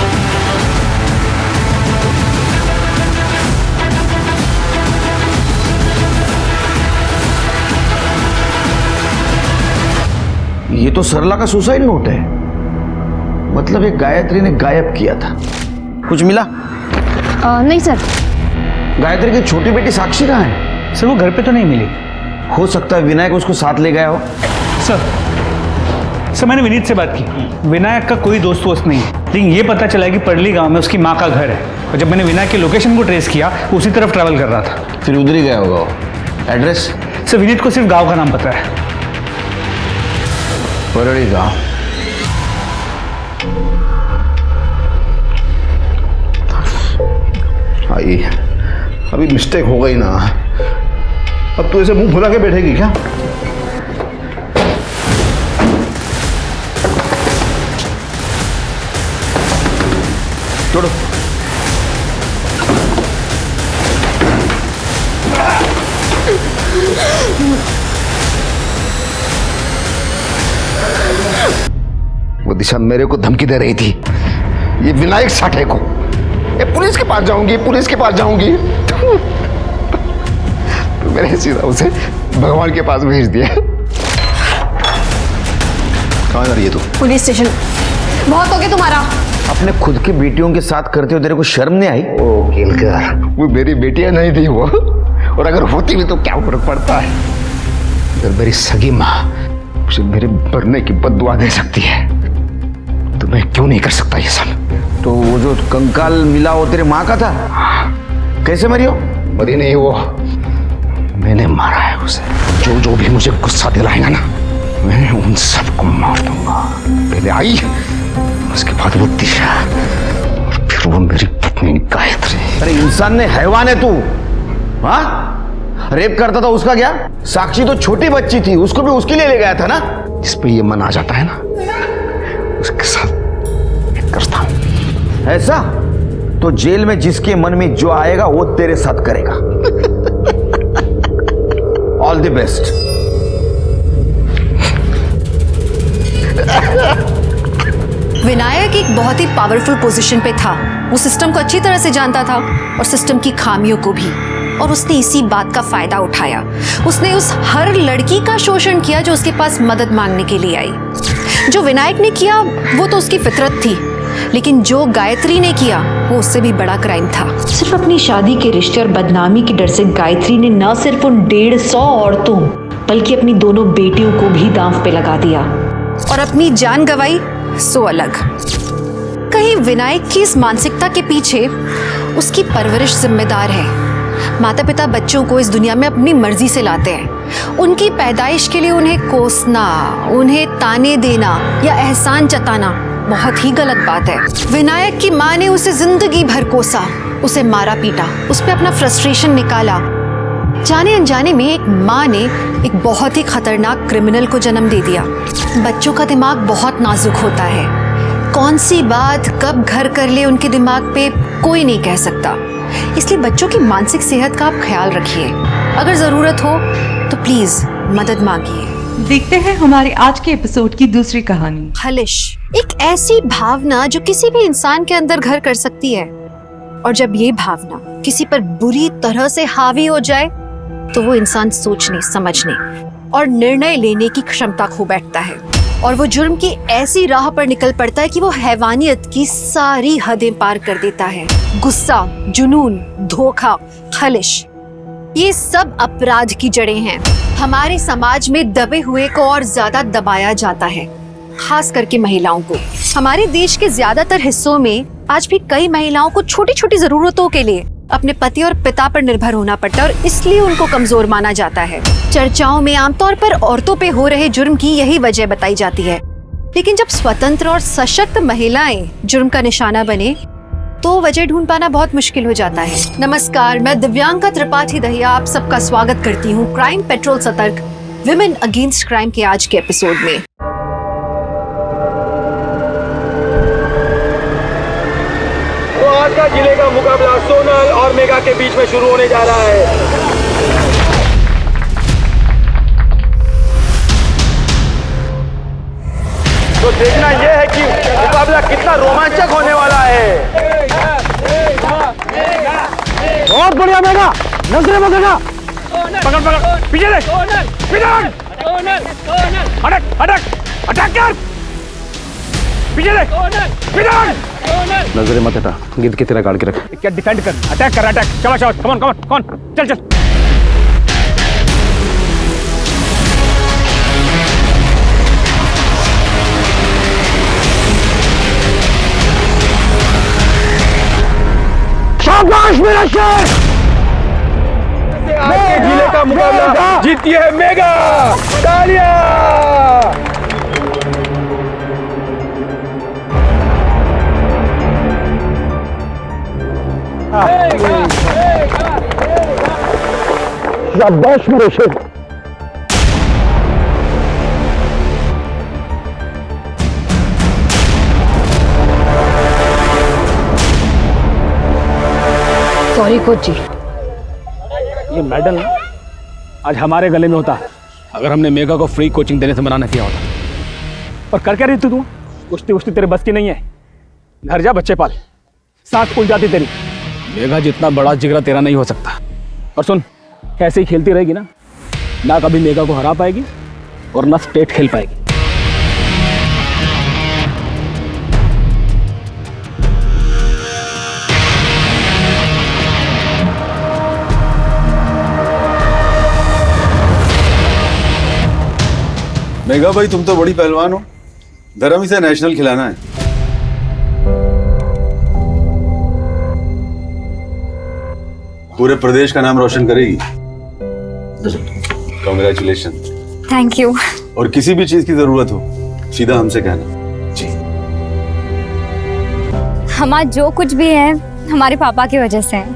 ये तो सरला का सुसाइड नोट है, मतलब एक गायत्री ने गायब किया था। कुछ मिला? नहीं सर। गायत्री की छोटी बेटी साक्षी कहाँ है? सर, वो घर पे तो नहीं मिली। हो सकता है विनायक उसको साथ ले गया हो। सर, सर मैंने विनीत से बात की। विनायक का कोई दोस्त वोस्त नहीं है, लेकिन ये पता चला कि परली गांव में उसकी माँ का घर है, और जब मैंने विनायक के लोकेशन को ट्रेस किया वो उसी तरफ ट्रैवल कर रहा था। फिर उधर ही गया होगा वो। एड्रेस? सर विनीत को सिर्फ गांव का नाम पता है। परली गांव। आई, अभी मिस्टेक हो गई ना। अब तू ऐसे मुंह फुला के बैठेगी क्या? छोड़ो। वो दिशा मेरे को धमकी दे रही थी, ये विनायक साठे को, ये पुलिस के पास जाऊंगी, पुलिस के पास जाऊंगी। तो मैंने सीधा उसे भगवान के पास भेज दिया। कहाँ जा रही है तू? Police station. बहुत हो गया तुम्हारा। अपने खुद की बेटियों के साथ करते हो, तेरे को शर्म नहीं आई? ओ केलकर, वो मेरी बेटियां नहीं थी वो, और अगर होती भी तो क्या फर्क पड़ता है? अगर मेरी सगी माँ मुझे मेरे मरने की बद्दुआ दे सकती है तो मैं क्यों नहीं कर सकता ये सब? तो वो जो कंकाल मिला वो तेरे माँ का था? कैसे मरी हो? मरी नहीं वो, मैंने मारा है उसे। जो जो भी मुझे गुस्सा दिलाएगा ना, मैं उन सबको मार दूंगा। पहले आई, उसके बाद वो दिशा, और फिर वो मेरी पत्नी गायत्री। अरे इंसान ने हैवान है तू, हाँ? रेप करता था उसका क्या? साक्षी तो छोटी बच्ची थी, उसको भी उसके लिए ले गया था ना। इस पे ये मन आ जाता है ना, उसके साथ मैं करता हूं। ऐसा तो जेल में जिसके मन में जो आएगा वो तेरे साथ करेगा। All the best. विनायक एक बहुत ही पावरफुल पोजीशन पे था। वो सिस्टम को अच्छी तरह से जानता था और सिस्टम की खामियों को भी, और उसने इसी बात का फायदा उठाया। उसने उस हर लड़की का शोषण किया जो उसके पास मदद मांगने के लिए आई। जो विनायक ने किया वो तो उसकी फितरत थी, लेकिन जो गायत्री ने किया वो उससे भी बड़ा क्राइम था। सिर्फ अपनी शादी के रिश्ते और बदनामी के डर से गायत्री ने न सिर्फ उन 150 औरतों बल्कि अपनी दोनों बेटियों को भी दांव पे लगा दिया और अपनी जान गंवाई सो अलग। कहीं विनायक की इस मानसिकता के पीछे उसकी परवरिश जिम्मेदार है। माता पिता बच्चों को इस दुनिया में अपनी मर्जी से लाते हैं। उनकी पैदाइश के लिए उन्हें कोसना, उन्हें ताने देना या एहसान जताना बहुत ही गलत बात है। विनायक की माँ ने उसे जिंदगी भर कोसा, उसे मारा पीटा, उस पर अपना फ्रस्ट्रेशन निकाला। जाने अनजाने में एक माँ ने एक बहुत ही खतरनाक क्रिमिनल को जन्म दे दिया। बच्चों का दिमाग बहुत नाजुक होता है, कौन सी बात कब घर कर ले उनके दिमाग पे कोई नहीं कह सकता। इसलिए बच्चों की मानसिक सेहत का आप ख्याल रखिए। अगर जरूरत हो तो प्लीज मदद मांगिए। देखते हैं हमारे आज के एपिसोड की दूसरी कहानी। खलिश एक ऐसी भावना जो किसी भी इंसान के अंदर घर कर सकती है, और जब ये भावना किसी पर बुरी तरह से हावी हो जाए तो वो इंसान सोचने, समझने और निर्णय लेने की क्षमता खो बैठता है, और वो जुर्म की ऐसी राह पर निकल पड़ता है कि वो हैवानियत की सारी हदें पार कर देता है। गुस्सा, जुनून, धोखा, खलिश, ये सब अपराध की जड़ें हैं। हमारे समाज में दबे हुए को और ज्यादा दबाया जाता है, खास करके महिलाओं को। हमारे देश के ज्यादातर हिस्सों में आज भी कई महिलाओं को छोटी छोटी जरूरतों के लिए अपने पति और पिता पर निर्भर होना पड़ता है, और इसलिए उनको कमजोर माना जाता है। चर्चाओं में आमतौर पर औरतों पे हो रहे जुर्म की यही वजह बताई जाती है, लेकिन जब स्वतंत्र और सशक्त महिलाएं जुर्म का निशाना बने तो वजह ढूंढ पाना बहुत मुश्किल हो जाता है। नमस्कार, मैं दिव्यांका त्रिपाठी दहिया आप सबका स्वागत करती हूँ क्राइम पेट्रोल सतर्क विमेन अगेंस्ट क्राइम के आज के एपिसोड में। तो आज का जिले का मुकाबला सोनल और मेगा के बीच में शुरू होने जा रहा है। तो देखना यह है कि मुकाबला कितना रोमांचक होने वाला है। बहुत बढ़िया मेगा, नजरे मगेगा। पकड़ पकड़, पीछे ले, अटक अटक अटैक कर, पीछे ले, नजरे मत हटा, गिद्ध की तरह गाड़ के रख। क्या डिफेंड कर, अटैक कर, अटैक। चलो चलो, come on come on come on, चल चल। शाबाश मेरा शेर। आज के जिले का मुकाबला जीती है मेगा। तालियां। शाबाश मेरे शेर। सॉरी कोच जी। ये मेडल ना आज हमारे गले में होता अगर हमने मेगा को फ्री कोचिंग देने से मना न किया होता। और कर क्या रही तू? कुश्ती उश्ती तेरे बस की नहीं है। घर जा बच्चे पाल, सांस फूल जाती तेरी। मेगा जितना बड़ा जिगरा तेरा नहीं हो सकता। और सुन, ऐसे ही खेलती रहेगी ना कभी मेगा को हरा पाएगी और ना स्टेट खेल पाएगी। मेगा भाई तुम तो बड़ी पहलवान हो, धर्म इसे नेशनल खिलाना है। पूरे प्रदेश का नाम रोशन करेगी। कांग्रेचुलेशन। Thank you. और किसी भी चीज की जरूरत हो सीधा हमसे कहना। हमारा जो कुछ भी है हमारे पापा की वजह से है।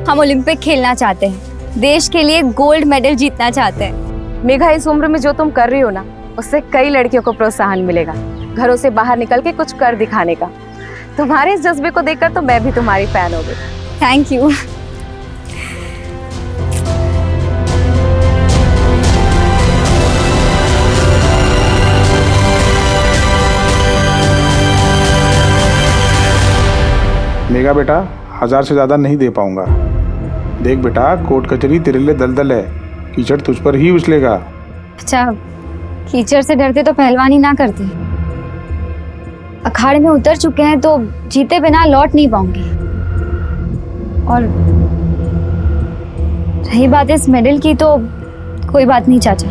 हम ओलंपिक खेलना चाहते हैं, देश के लिए गोल्ड मेडल जीतना चाहते हैं। मेघा, इस उम्र में जो तुम कर रही हो ना, उससे कई लड़कियों को प्रोत्साहन मिलेगा घरों से बाहर निकल के कुछ कर दिखाने का। तुम्हारे इस जज्बे को देखकर तो मैं भी तुम्हारी फैन हो गई। Thank you. मेगा बेटा 1000 से ज्यादा नहीं दे पाऊंगा। देख बेटा, कोर्ट कचहरी तेरे लिए दलदल है, कीचड़ तुझ पर ही उछलेगा। अच्छा, कीचड़ से डरते तो पहलवानी ना करते। अखाड़े में उतर चुके हैं तो जीते बिना लौट नहीं पाऊंगी। और रही बात इस मेडल की तो कोई बात नहीं चाचा,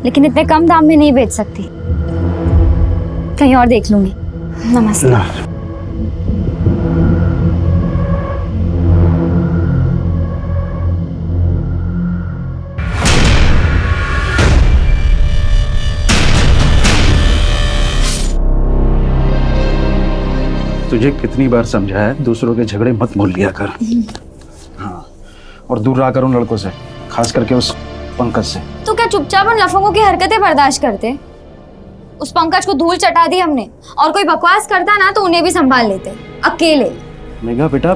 लेकिन इतने कम दाम में नहीं बेच सकती, कहीं और देख लूंगी। नमस्ते। तुझे कितनी बार समझाया है दूसरों के झगड़े मत मोल लिया कर। हाँ, और दूर रहा कर उन लड़कों से, खास करके उस पंकज से। तो क्या चुपचाप उन लफंगों की हरकतें बर्दाश्त करते? उस पंकज को धूल चटा दी हमने, और कोई बकवास करता ना तो उन्हें भी संभाल लेते अकेले। मेघा बेटा,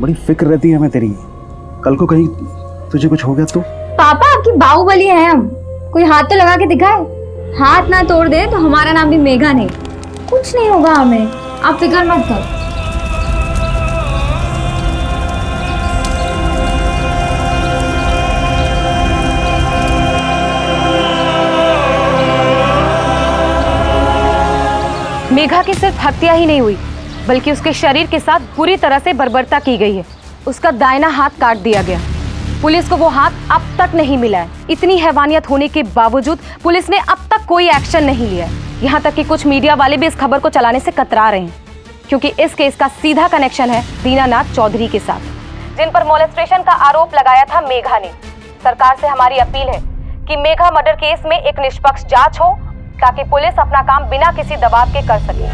बड़ी फिक्र रहती है हमें तेरी। कल को कहीं तुझे कुछ हो गया तो? पापा आपकी बाहुबली है हम, कोई हाथ तो लगा के दिखाए। हाथ ना तोड़ दे तो हमारा नाम भी मेघा नहीं। कुछ नहीं होगा हमें, आप फिक्र मत करो। मेघा की सिर्फ हत्या ही नहीं हुई, बल्कि उसके शरीर के साथ बुरी तरह से बर्बरता की गई है। उसका दाहिना हाथ काट दिया गया। पुलिस को वो हाथ अब तक नहीं मिला है। इतनी हैवानियत होने के बावजूद पुलिस ने अब तक कोई एक्शन नहीं लिया है। यहाँ तक कि कुछ मीडिया वाले भी इस खबर को चलाने से कतरा रहे हैं, क्योंकि इस केस का सीधा कनेक्शन है दीनानाथ चौधरी के साथ, जिन पर मोलेस्टेशन का आरोप लगाया था मेघा ने। सरकार से हमारी अपील है कि मेघा मर्डर केस में एक निष्पक्ष जांच हो, ताकि पुलिस अपना काम बिना किसी दबाव के कर सके।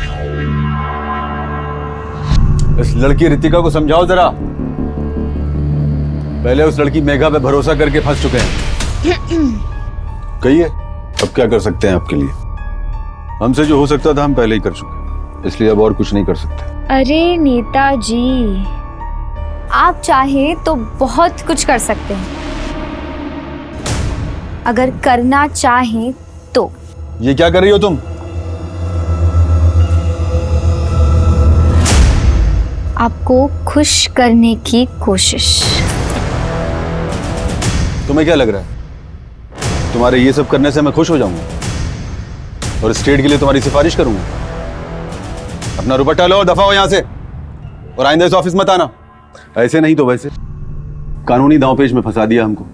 इस लड़की रितिका को समझाओ जरा। पहले उस लड़की मेघा पे भरोसा करके फंस चुके हैं। कहिए अब क्या कर सकते हैं आपके लिए? हमसे जो हो सकता था हम पहले ही कर चुके, इसलिए अब और कुछ नहीं कर सकते। अरे नेताजी, आप चाहे तो बहुत कुछ कर सकते हैं, अगर करना चाहें तो। ये क्या कर रही हो तुम? आपको खुश करने की कोशिश। तुम्हें क्या लग रहा है तुम्हारे ये सब करने से मैं खुश हो जाऊंगा और स्टेट के लिए तुम्हारी सिफारिश करूंगा? अपना रुपट्टा लो और दफा हो यहां से, और आइंदा इस ऑफिस मत आना। ऐसे नहीं तो वैसे कानूनी दांवपेच में फंसा दिया हमको,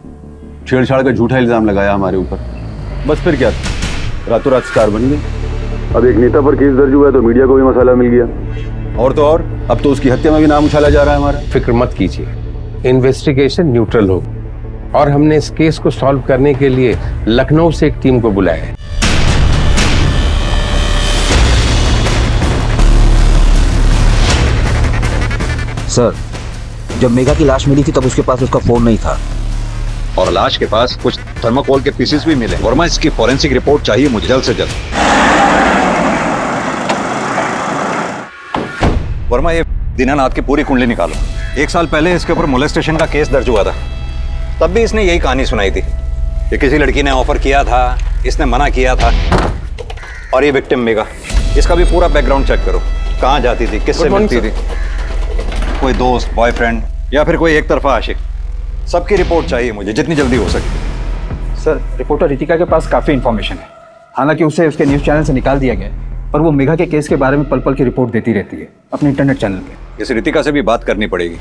छेड़छाड़ का झूठा इल्जाम लगाया हमारे ऊपर। बस फिर क्या था, रातों रात स्टार बन गए। अब एक नेता पर केस दर्ज हुआ है तो मीडिया को भी मसाला मिल गया। और तो और अब तो उसकी हत्या में भी नाम उछाला जा रहा है हमारा। फिक्र मत कीजिए, इन्वेस्टिगेशन न्यूट्रल होगी और हमने इस केस को सॉल्व करने के लिए लखनऊ से एक टीम को बुलाया है। सर, जब मेघा की लाश मिली थी तब उसके पास उसका फोन नहीं था और लाश के पास कुछ थर्माकोल के पीसेस भी मिले। वर्मा, इसकी फॉरेंसिक रिपोर्ट चाहिए मुझे जल्द से जल्द। वर्मा, ये दीनानाथ की पूरी कुंडली निकालो। 1 साल पहले इसके ऊपर मोलेस्टेशन का केस दर्ज हुआ था, तब भी इसने यही कहानी सुनाई थी कि किसी लड़की ने ऑफर किया था, इसने मना किया था। और ये विक्टिम मेघा, इसका भी पूरा बैकग्राउंड चेक करो, कहाँ जाती थी, किससे मिलती थी, कोई दोस्त, बॉयफ्रेंड या फिर कोई एक तरफा आशिक, सबकी रिपोर्ट चाहिए मुझे जितनी जल्दी हो सके। सर, रिपोर्टर रितिका के पास काफ़ी इन्फॉर्मेशन है। हालांकि उसे उसके न्यूज़ चैनल से निकाल दिया गया है, पर वो मेघा के केस के बारे में पल पल की रिपोर्ट देती रहती है अपने इंटरनेट चैनल पे। इस रितिका से भी बात करनी पड़ेगी।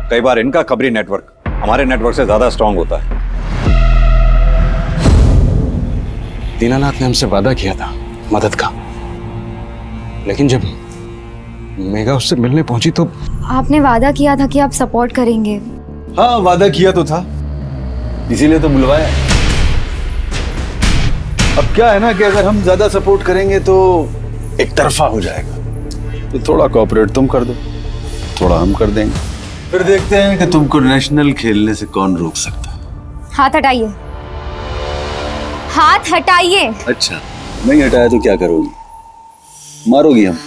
कई बार इनका खबरी नेटवर्क हमारे नेटवर्क से ज़्यादा स्ट्रांग होता है। दीनानाथ ने हमसे वादा किया था मदद का, लेकिन जब मेघा उससे मिलने पहुंची तो आपने वादा किया था कि आप सपोर्ट करेंगे। हाँ, वादा किया तो था, इसीलिए तो बुलवाया। अब क्या है ना कि अगर हम ज्यादा सपोर्ट करेंगे तो एक तरफा हो जाएगा। तो थोड़ा कोऑपरेट तुम कर दो, थोड़ा हम कर देंगे, फिर देखते हैं कि तुमको नेशनल खेलने से कौन रोक सकता है। हाथ हटाइए, हाथ हटाइए। अच्छा, नहीं हटाया तो क्या करोगी? मारोगी हम?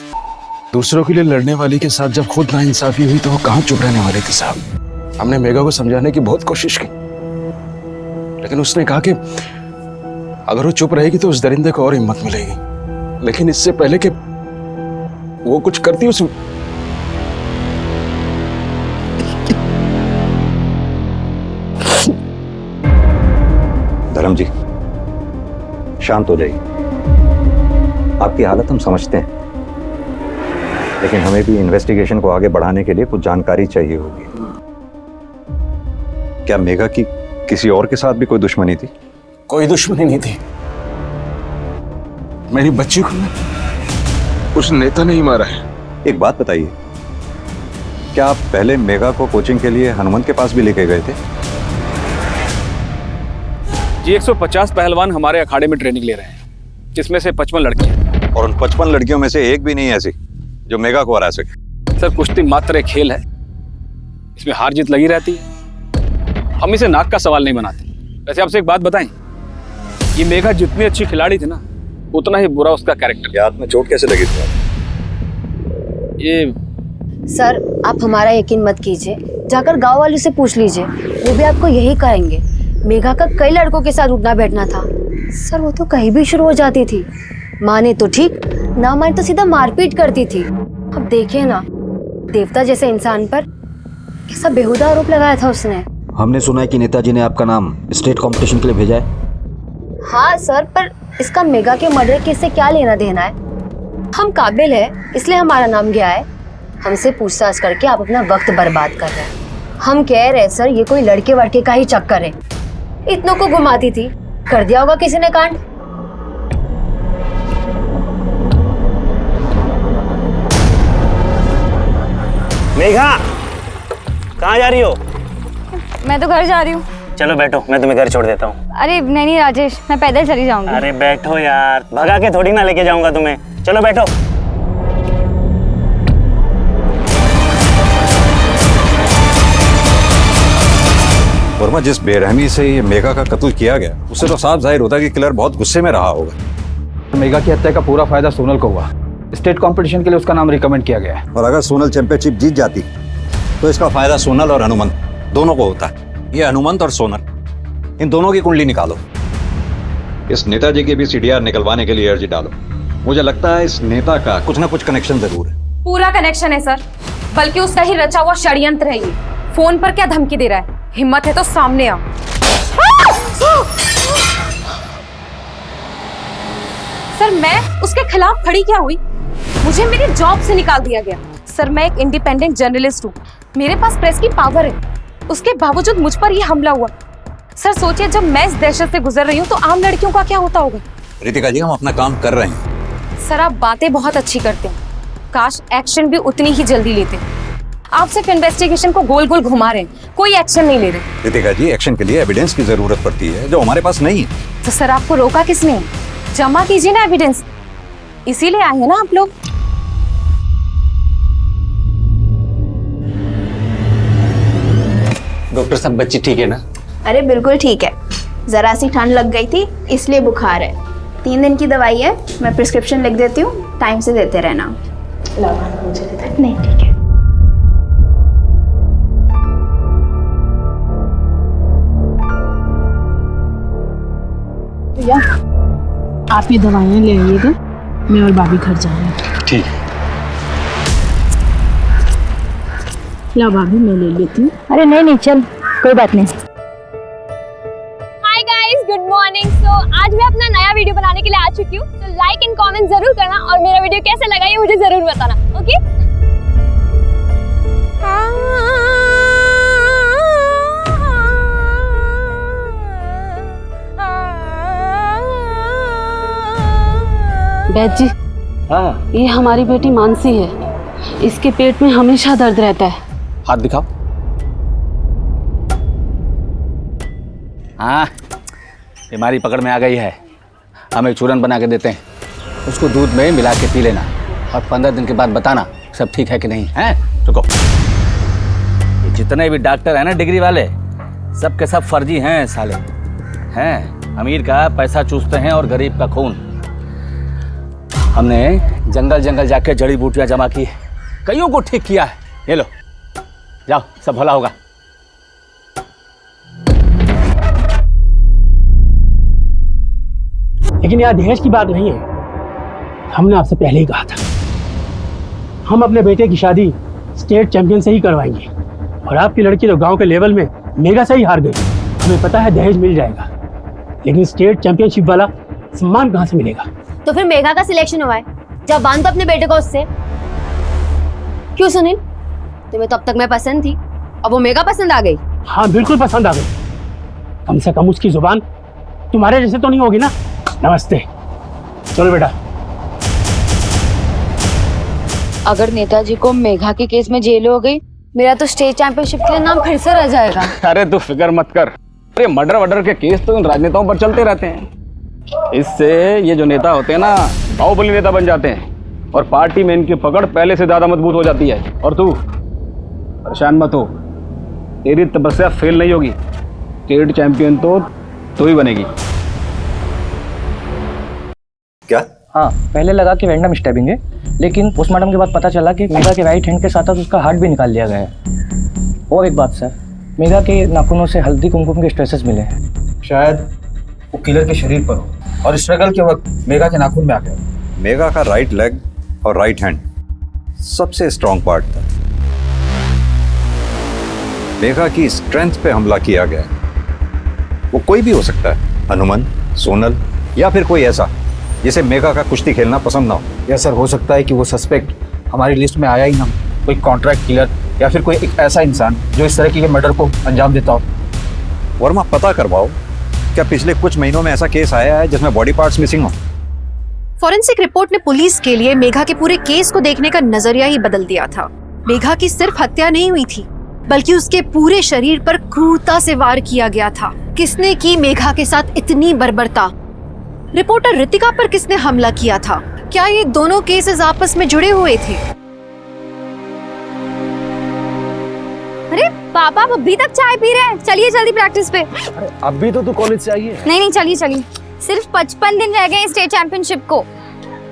दूसरों के लिए लड़ने वाली के साथ जब खुद नाइंसाफी हुई तो वो कहाँ चुप रहने वाले थे साहब। हमने मेघा को समझाने की बहुत कोशिश की, लेकिन उसने कहा कि अगर वो चुप रहेगी तो उस दरिंदे को और हिम्मत मिलेगी। लेकिन इससे पहले कि वो कुछ करती उस धर्म जी, शांत हो जाइए। आपकी हालत हम समझते हैं, लेकिन हमें भी इन्वेस्टिगेशन को आगे बढ़ाने के लिए कुछ जानकारी चाहिए होगी। क्या मेघा की किसी और के साथ भी कोई दुश्मनी थी? कोई दुश्मनी नहीं थी। मेरी बच्ची को उस नेता ने ही मारा है। एक बात बताइए, क्या आप पहले मेघा को कोचिंग के लिए हनुमंत के पास भी लेके गए थे? जी, 150 पहलवान हमारे अखाड़े में ट्रेनिंग ले रहे हैं, जिसमें से 55 लड़कियां। और उन 55 लड़कियों में से एक भी नहीं ऐसी जो मेघा को हरा सके। सर, कुश्ती मात्र एक खेल है, इसमें हार जीत लगी रहती है। हम इसे नाक का सवाल नहीं बनाते। वैसे आपसे एक बात बताएं, ये मेघा जितनी अच्छी खिलाड़ी थी ना, उतना ही बुरा उसका कैरेक्टर। हाथ में चोट कैसे लगी थी? ये सर, आप हमारा यकीन मत कीजिए, जाकर गांव वालों से पूछ लीजिए, वो भी आपको यही कहेंगे। मेघा का कई लड़कों के साथ उठना बैठना था। सर, वो तो कहीं भी शुरू हो जाती थी, माने तो ठीक, ना माने तो सीधा मारपीट करती थी। अब देखिए ना, देवता जैसे इंसान पर कैसा बेहुदा आरोप लगाया था उसने। हमने सुना है कि नेताजी ने आपका नाम स्टेट कंपटीशन के लिए भेजा है। हाँ सर, पर इसका मेघा के मर्डर केस से क्या लेना देना है? हम काबिल है इसलिए हमारा नाम गया है। हमसे पूछताछ करके आप अपना वक्त बर्बाद कर रहे हैं। हम कह रहे हैं सर, ये कोई लड़के वड़के का ही चक्कर है। इतनों को घुमाती थी, कर दिया होगा किसी ने कांड। मेघा, कहाँ जा रही हो? मैं तो घर जा रही हूँ। चलो बैठो, मैं तुम्हें घर छोड़ देता हूँ। अरे नहीं राजेश, मैं पैदल चली जाऊंगी। अरे बैठो यार, भगा के थोड़ी ना लेके जाऊंगा तुम्हें। चलो बैठो। वर्मा, जिस बेरहमी से ये मेघा का कत्ल किया गया, उससे तो साफ जाहिर होता है कि किलर बहुत गुस्से में रहा होगा। मेघा की हत्या का पूरा फायदा सोनल को हुआ। स्टेट कंपटीशन के लिए उसका नाम रिकमेंड किया गया है। और अगर सोनल चैंपियनशिप जीत जाती तो इसका फायदा सोनल और हनुमंत दोनों को होता है। ये हनुमंत और सोनल, इन दोनों की कुंडली निकालो। इस नेताजी की भी सीडीआर निकलवाने के लिए अर्जी डालो। मुझे लगता है इस नेता का कुछ ना कुछ कनेक्शन जरूर है। पूरा कनेक्शन है सर, बल्कि उसका ही रचा हुआ षड्यंत्र है ये। फोन पर क्या धमकी दे रहा है? हिम्मत है तो सामने आ। सर, मैं उसके खिलाफ खड़ी क्या हुई? मुझे मेरी जॉब से निकाल दिया गया। सर, मैं एक इंडिपेंडेंट जर्नलिस्ट हूँ, मेरे पास प्रेस की पावर है, उसके बावजूद मुझ पर यह हमला हुआ। सर सोचिए, जब मैं इस दहशत से गुजर रही हूँ तो आम लड़कियों का क्या होता होगा? रितिका जी, हम अपना काम कर रहे हैं। सर, आप बातें बहुत अच्छी करते हैं, काश एक्शन भी उतनी ही जल्दी लेते। आप सिर्फ इन्वेस्टिगेशन को गोल गोल घुमा रहे हैं, कोई एक्शन नहीं ले रहे। रितिका जी, एक्शन के लिए एविडेंस की जरूरत पड़ती है जो हमारे पास नहीं है। तो सर आपको रोका किसने? जमा कीजिए ना एविडेंस, इसीलिए आए हैं ना आप लोग। डॉक्टर साहब, बच्ची ठीक है ना? अरे बिल्कुल ठीक है, जरा सी ठंड लग गई थी इसलिए बुखार है। 3 दिन की दवाई है, मैं प्रिस्क्रिप्शन लिख देती हूँ, टाइम से देते रहना। नहीं ठीक है। भैया आप ये दवाइयाँ ले आइएगा, मैं और भाभी घर जा रहे हैं। ठीक है। ला भाभी मैं ले लेती हूँ। अरे नहीं चल, कोई बात नहीं। Hi guys, good morning. So आज मैं अपना नया वीडियो बनाने के लिए आ चुकी हूँ। तो लाइक एंड कमेंट जरूर करना और मेरा वीडियो कैसे लगा ये मुझे जरूर बताना, ओके? बैद जी, हाँ, ये हमारी बेटी मानसी है, इसके पेट में हमेशा दर्द रहता है। हाथ दिखाओ। हाँ, बीमारी पकड़ में आ गई है। हम एक चूरन बना के देते हैं, उसको दूध में मिला के पी लेना और 15 दिन के बाद बताना सब ठीक है कि नहीं है। रुको, ये जितने भी डॉक्टर हैं ना डिग्री वाले, सब के सब फर्जी हैं साले हैं। अमीर का पैसा चूसते हैं और गरीब का खून। हमने जंगल जंगल जाके जड़ी बूटियां जमा की, कईयों को ठीक किया है। ये लो, जाओ, सब भला होगा। लेकिन यहाँ दहेज की बात नहीं है। हमने आपसे पहले ही कहा था, हम अपने बेटे की शादी स्टेट चैंपियन से ही करवाएंगे। और आपकी लड़की तो गांव के लेवल में मेगा से ही हार गई। हमें पता है दहेज मिल जाएगा, लेकिन स्टेट चैंपियनशिप वाला सम्मान कहाँ से मिलेगा? तो फिर मेघा का सिलेक्शन हुआ है, जब बांध तो अपने बेटे को उससे। क्यों सुनील, तुम्हें तो अब तक मैं पसंद थी, अब वो मेघा पसंद आ गई? हाँ बिल्कुल पसंद आ गई। कम से कम उसकी जुबान तुम्हारे जैसे तो नहीं होगी ना। नमस्ते, चलो बेटा। अगर नेताजी को मेघा के केस में जेल हो गई, मेरा तो स्टेट चैंपियनशिप के लिए नाम फिर से रह जाएगा। अरे तू फिक्र मत कर, अरे मर्डर के केस तो इन राजनेताओं पर चलते रहते हैं। इससे ये जो नेता होते हैं ना, बाहुबली नेता बन जाते हैं और पार्टी में इनकी पकड़ पहले से ज्यादा मजबूत हो जाती है। और तू परेशान मत हो, तेरी तपस्या फेल नहीं होगी। स्टेट चैंपियन तो तू ही बनेगी। क्या? हाँ, पहले लगा कि रैंडम स्टैबिंग है, लेकिन पोस्टमार्टम के बाद पता चला कि मेघा के राइट हैंड के साथ उसका हार्ट भी निकाल लिया गया है। और एक बात सर, मेघा के नाखूनों से हल्दी कुमकुम के स्ट्रेसेस मिले हैं। शायद वो किलर के शरीर पर हो और स्ट्रगल के वक्त मेघा के नाखून में आ गया। मेघा का राइट लेग और राइट हैंड सबसे स्ट्रॉन्ग पार्ट था। मेघा की स्ट्रेंथ पे हमला किया गया। वो कोई भी हो सकता है, हनुमान, सोनल या फिर कोई ऐसा जिसे मेघा का कुश्ती खेलना पसंद ना हो। या सर, हो सकता है कि वो सस्पेक्ट हमारी लिस्ट में आया ही ना, कोई कॉन्ट्रैक्ट किलर या फिर कोई एक ऐसा इंसान जो इस तरह के मर्डर को अंजाम देता हो। वर्मा, पता करवाओ, क्या पिछले कुछ महीनों में ऐसा केस आया है जिसमें बॉडी पार्ट्स मिसिंग हो? फॉरेंसिक रिपोर्ट ने पुलिस के लिए मेघा के पूरे केस को देखने का नजरिया ही बदल दिया था। मेघा की सिर्फ हत्या नहीं हुई थी, बल्कि उसके पूरे शरीर पर क्रूरता से वार किया गया था। किसने की मेघा के साथ इतनी बर्बरता? रिपोर्टर रितिका पर किसने हमला किया था? क्या ये दोनों केसेस आपस में जुड़े हुए थे? अरे पापा, आप अभी तक चाय पी रहे हैं? चलिए जल्दी प्रैक्टिस पे। अभी तो तू कॉलेज से आई है। नहीं, चलिए। सिर्फ 55 दिन रह गए स्टेट चैंपियनशिप को।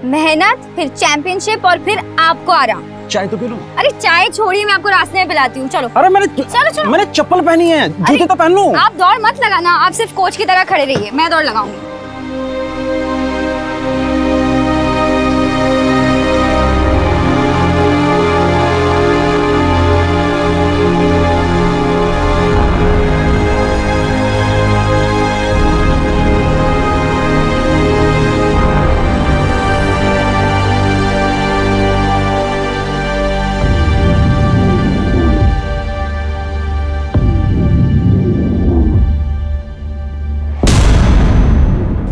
मेहनत, फिर चैंपियनशिप और फिर आपको आराम। चाय तो पी लो। अरे चाय छोड़िए, मैं आपको रास्ते में पिलाती हूँ। चलो। अरे चलो। मैंने चप्पल पहनी है, जूते तो पहन लूं। आप दौड़ मत लगाना, आप सिर्फ कोच की तरह खड़े रहिए, मैं दौड़ लगाऊंगी।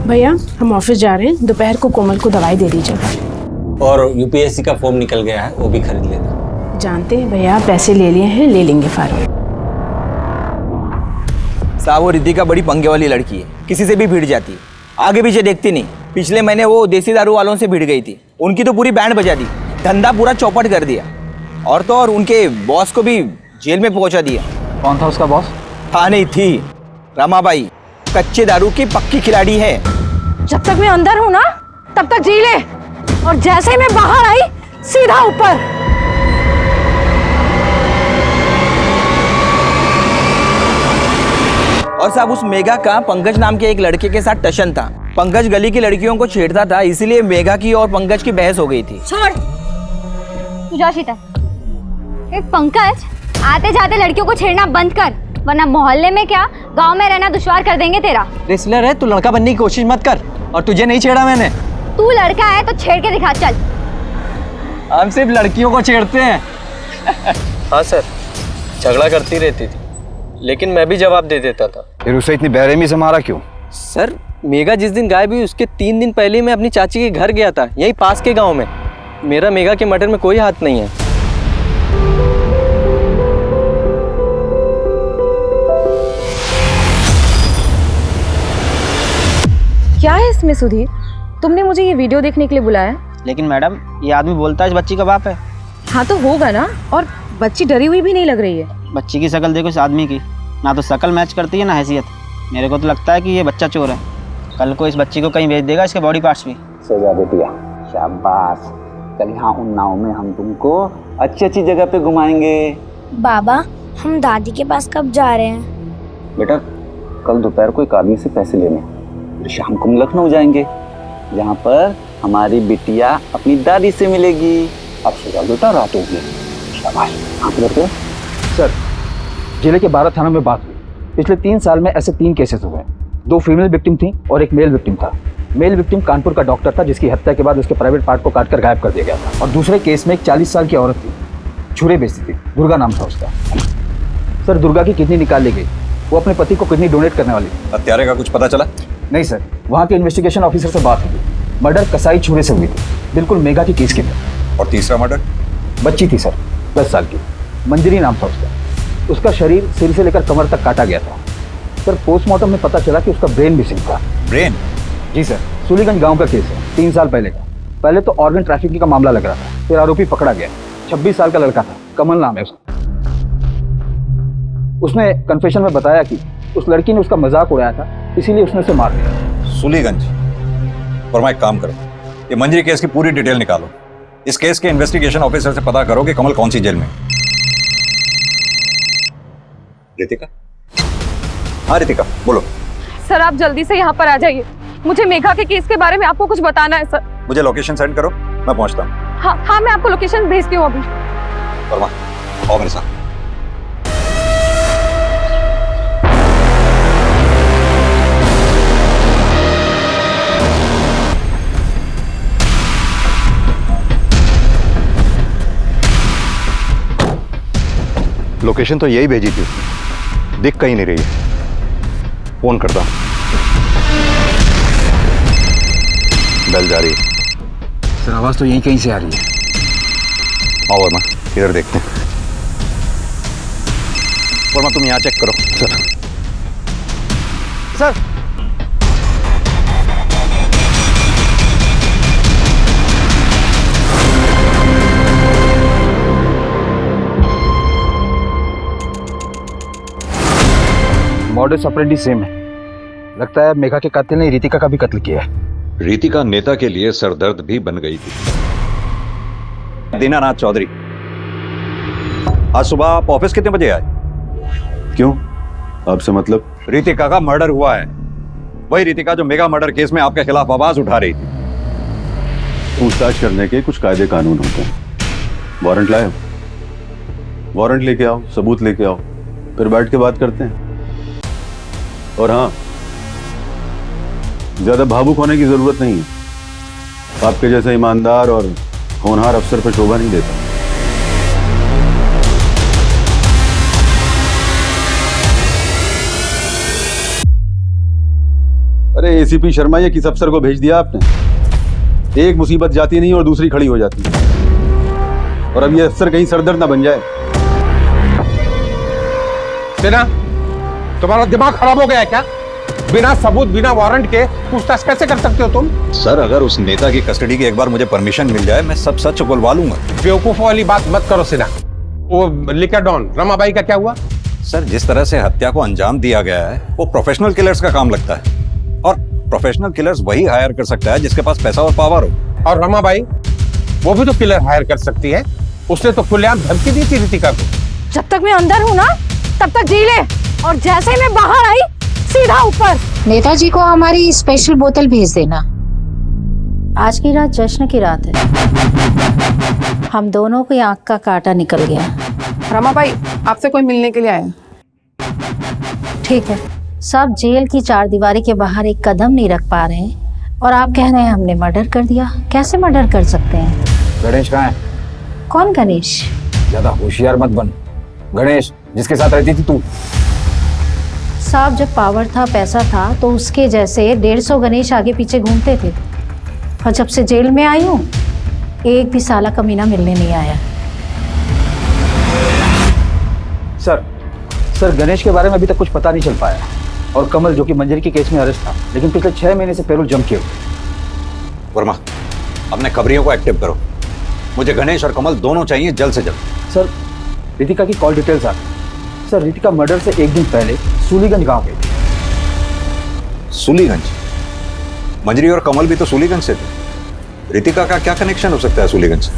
भैया हम ऑफिस जा रहे हैं, दोपहर को कोमल को दवाई दे दीजिएगा। और यूपीएससी का फॉर्म निकल गया है, वो भी खरीद लेना। जानते हैं भैया, पैसे ले लिए हैं, ले लेंगे फार्म। साहब वो रितिका बड़ी पंगे वाली लड़की है, किसी से भी भिड़ जाती है, आगे पीछे देखती नहीं। पिछले महीने वो देसी दारू वालों से भिड़ गई थी, उनकी तो पूरी बैंड बजा दी, धंधा पूरा चौपट कर दिया। और तो और उनके बॉस को भी जेल में पहुंचा दिया। कौन था उसका बॉस? हाँ नहीं थी, रमाबाई, कच्चे दारू की पक्की खिलाड़ी है। जब तक मैं अंदर हूँ ना तब तक जी ले, और जैसे ही मैं बाहर आई सीधा ऊपर। और साहब उस मेघा का पंकज नाम के एक लड़के के साथ टशन था। पंकज गली की लड़कियों को छेड़ता था, इसीलिए मेघा की और पंकज की बहस हो गई थी। छोड़, तू जा शीतल। पंकज, आते जाते लड़कियों को छेड़ना बंद कर, वरना मोहल्ले में क्या गांव में रहना दुश्वार कर देंगे तेरा। रेसलर है, तू लड़का बनने की कोशिश मत कर। और तुझे नहीं छेड़ा मैंने। तू लड़का है तो छेड़ के दिखा, चल। हम सिर्फ लड़कियों को छेड़ते हैं। हाँ सर, झगड़ा करती रहती थी, लेकिन मैं भी जवाब दे देता था। फिर उसे इतनी बेरहमी से मारा क्यों? सर, मेघा जिस दिन गायब हुई उसके 3 दिन पहले मैं अपनी चाची के घर गया था, यहीं पास के गांव में। मेरा मेघा के मर्डर में कोई हाथ नहीं है। क्या है इसमें सुधीर? तुमने मुझे ये वीडियो देखने के लिए बुलाया? लेकिन मैडम, ये आदमी बोलता है इस बच्ची का बाप है। हाँ तो होगा ना, और बच्ची डरी हुई भी नहीं लग रही है। बच्ची की शक्ल देखो इस आदमी की, ना तो शक्ल मैच करती है ना हैसियत। मेरे को तो लगता है कि ये बच्चा चोर है। कल को इस बच्ची को कहीं भेज देगा, इसके बॉडी पार्ट्स भी। सो जा बेटिया, शाबाश। कल यहाँ उन्नाव में हम तुमको अच्छी अच्छी जगह पे घुमाएंगे। बाबा, हम दादी के पास कब जा रहे हैं? बेटा, कल दोपहर को एक आदमी से पैसे लेने, फिर शाम को हम लखनऊ जाएंगे, जहाँ पर हमारी बिटिया अपनी दादी से मिलेगी। अब सो जाओ बेटा, रात होगी। शाबाश। आप करते सर, जिले के 12 थानों में बात हुई। पिछले 3 साल में ऐसे 3 केसेस हुए। 2 फीमेल विक्टिम थी और एक मेल विक्टिम था। मेल विक्टिम कानपुर का डॉक्टर था, जिसकी हत्या के बाद उसके प्राइवेट पार्ट को काटकर गायब कर दिया गया था। और दूसरे केस में एक 40 साल की औरत थी, छुरे बेचती थी, दुर्गा नाम था उसका। सर, दुर्गा की किडनी निकाल ली गई। वो अपने पति को किडनी डोनेट करने वाली थी। हत्यारे का कुछ पता चला? नहीं सर, वहाँ के इन्वेस्टिगेशन ऑफिसर से बात हुई। मर्डर कसाई छुरे से हुई थी, बिल्कुल मेघा की केस की तरह। और तीसरा मर्डर? बच्ची थी सर, 10 साल की, मंजरी नाम था उसका। उसका शरीर सिर से लेकर कमर तक काटा गया था। सर, पोस्टमार्टम में पता चला कि उसका ब्रेन मिसिंग था। ब्रेन? जी सर, सुलीगंज गांव का केस है, 3 साल पहले का। पहले तो ऑर्गन ट्रैफिकिंग का मामला लग रहा था, फिर आरोपी पकड़ा गया। 26 साल का लड़का था, कमल नाम है उसका। उसने कन्फेशन में बताया कि उस लड़की ने उसका मजाक उड़ाया था, इसीलिए उसने उसे मार दिया। सुलीगंज? फरमा एक काम करो, ये मंजरी केस की पूरी डिटेल निकालो। इस केस के इन्वेस्टिगेशन ऑफिसर से पता करो कि कमल कौन सी जेल में। रितिका? हाँ रितिका, बोलो। सर, आप जल्दी से यहाँ पर आ जाइए, मुझे मेघा के केस के बारे में आपको कुछ बताना है सर। मुझे लोकेशन सेंड करो, मैं पहुंचता हूँ। हाँ, मैं आपको लोकेशन भेजती हूँ अभी। फरमा, आओ मेरे साथ। लोकेशन तो यही भेजी थी उसने, दिख कहीं नहीं रही है। फोन करता हूं। बेल जा रही है। सर, आवाज तो यहीं कहीं से आ रही है। आओ वर्मा, इधर देखते हैं। वर्मा, तुम यहाँ चेक करो। सर, मॉडस ऑपरेंडी सेम है। लगता है मेघा के कातिल ने रितिका का भी कत्ल किया है। रितिका नेता के लिए सरदर्द भी बन गई थी। दीनानाथ चौधरी, आज सुबह आप ऑफिस कितने बजे आए? क्यों, आपसे मतलब? रितिका का मर्डर हुआ है, वही रितिका जो मेगा मर्डर केस में आपके खिलाफ आवाज उठा रही थी। पूछताछ करने के कुछ कायदे कानून होते हैं। वारंट लाए हो? वारंट लेके आओ, सबूत लेके आओ, फिर बैठ के बात करते हैं। और हाँ, ज्यादा भावुक होने की जरूरत नहीं है। आपके जैसे ईमानदार और होनहार अफसर पर शोभा नहीं देता। अरे एसीपी शर्मा, ये किस अफसर को भेज दिया आपने? एक मुसीबत जाती नहीं और दूसरी खड़ी हो जाती है। और अब ये अफसर कहीं सरदर्द ना बन जाए। सेना, तुम्हारा दिमाग खराब हो गया है क्या? बिना सबूत बिना वारंट के पूछताछ कैसे कर सकते हो तुम? सर, अगर उस नेता की कस्टडी की एक बार मुझे परमिशन मिल जाए, मैं सब सच उगलवा लूंगा। बेवकूफ वाली बात मत करो सेना। वो लिकर डॉन रमाबाई का क्या हुआ? सर, जिस तरह से हत्या को अंजाम दिया गया है वो प्रोफेशनल किलर्स का काम लगता है, और प्रोफेशनल किलर्स वही हायर कर सकता है जिसके पास पैसा और पावर हो। और रमाबाई, वो भी तो किलर हायर कर सकती है। उसने तो खुलेआम धमकी दी थी रितिका को। जब तक मैं अंदर हूँ ना तब तक जी ले, और जैसे ही मैं बाहर आई सीधा ऊपर। नेताजी को हमारी स्पेशल बोतल भेज देना। आज की रात जश्न की रात है। हम दोनों की आंख का कांटा निकल गया। रमाबाई, आपसे कोई मिलने के लिए आया। ठीक है, सब जेल की चारदीवारी के बाहर एक कदम नहीं रख पा रहे हैं और आप कह रहे हैं हमने मर्डर कर दिया। कैसे मर्डर कर सकते हैं? गणेश कहाँ है? कौन गणेश? ज्यादा होशियार मत बन। गणेश जिसके साथ रहती थी तू। साहब, जब पावर था पैसा था तो उसके जैसे 150 गणेश आगे पीछे घूमते थे, और जब से जेल में आई हूँ एक भी साला कमीना मिलने नहीं आया। सर गणेश के बारे में अभी तक कुछ पता नहीं चल पाया, और कमल जो कि मंजरी के केस में अरेस्ट था, लेकिन पिछले 6 महीने से पैरोल जम किए। वर्मा, अपने खबरियों को एक्टिव करो। मुझे गणेश और कमल दोनों चाहिए जल्द से जल्द। सर, रितिका की कॉल डिटेल्स आ गई। सर, रितिका मर्डर से एक दिन पहले सूलीगंज गांव गई थी। सूलीगंज? मंजरी और कमल भी तो सूलीगंज से थे। रितिका का क्या कनेक्शन हो सकता है सूलीगंज से?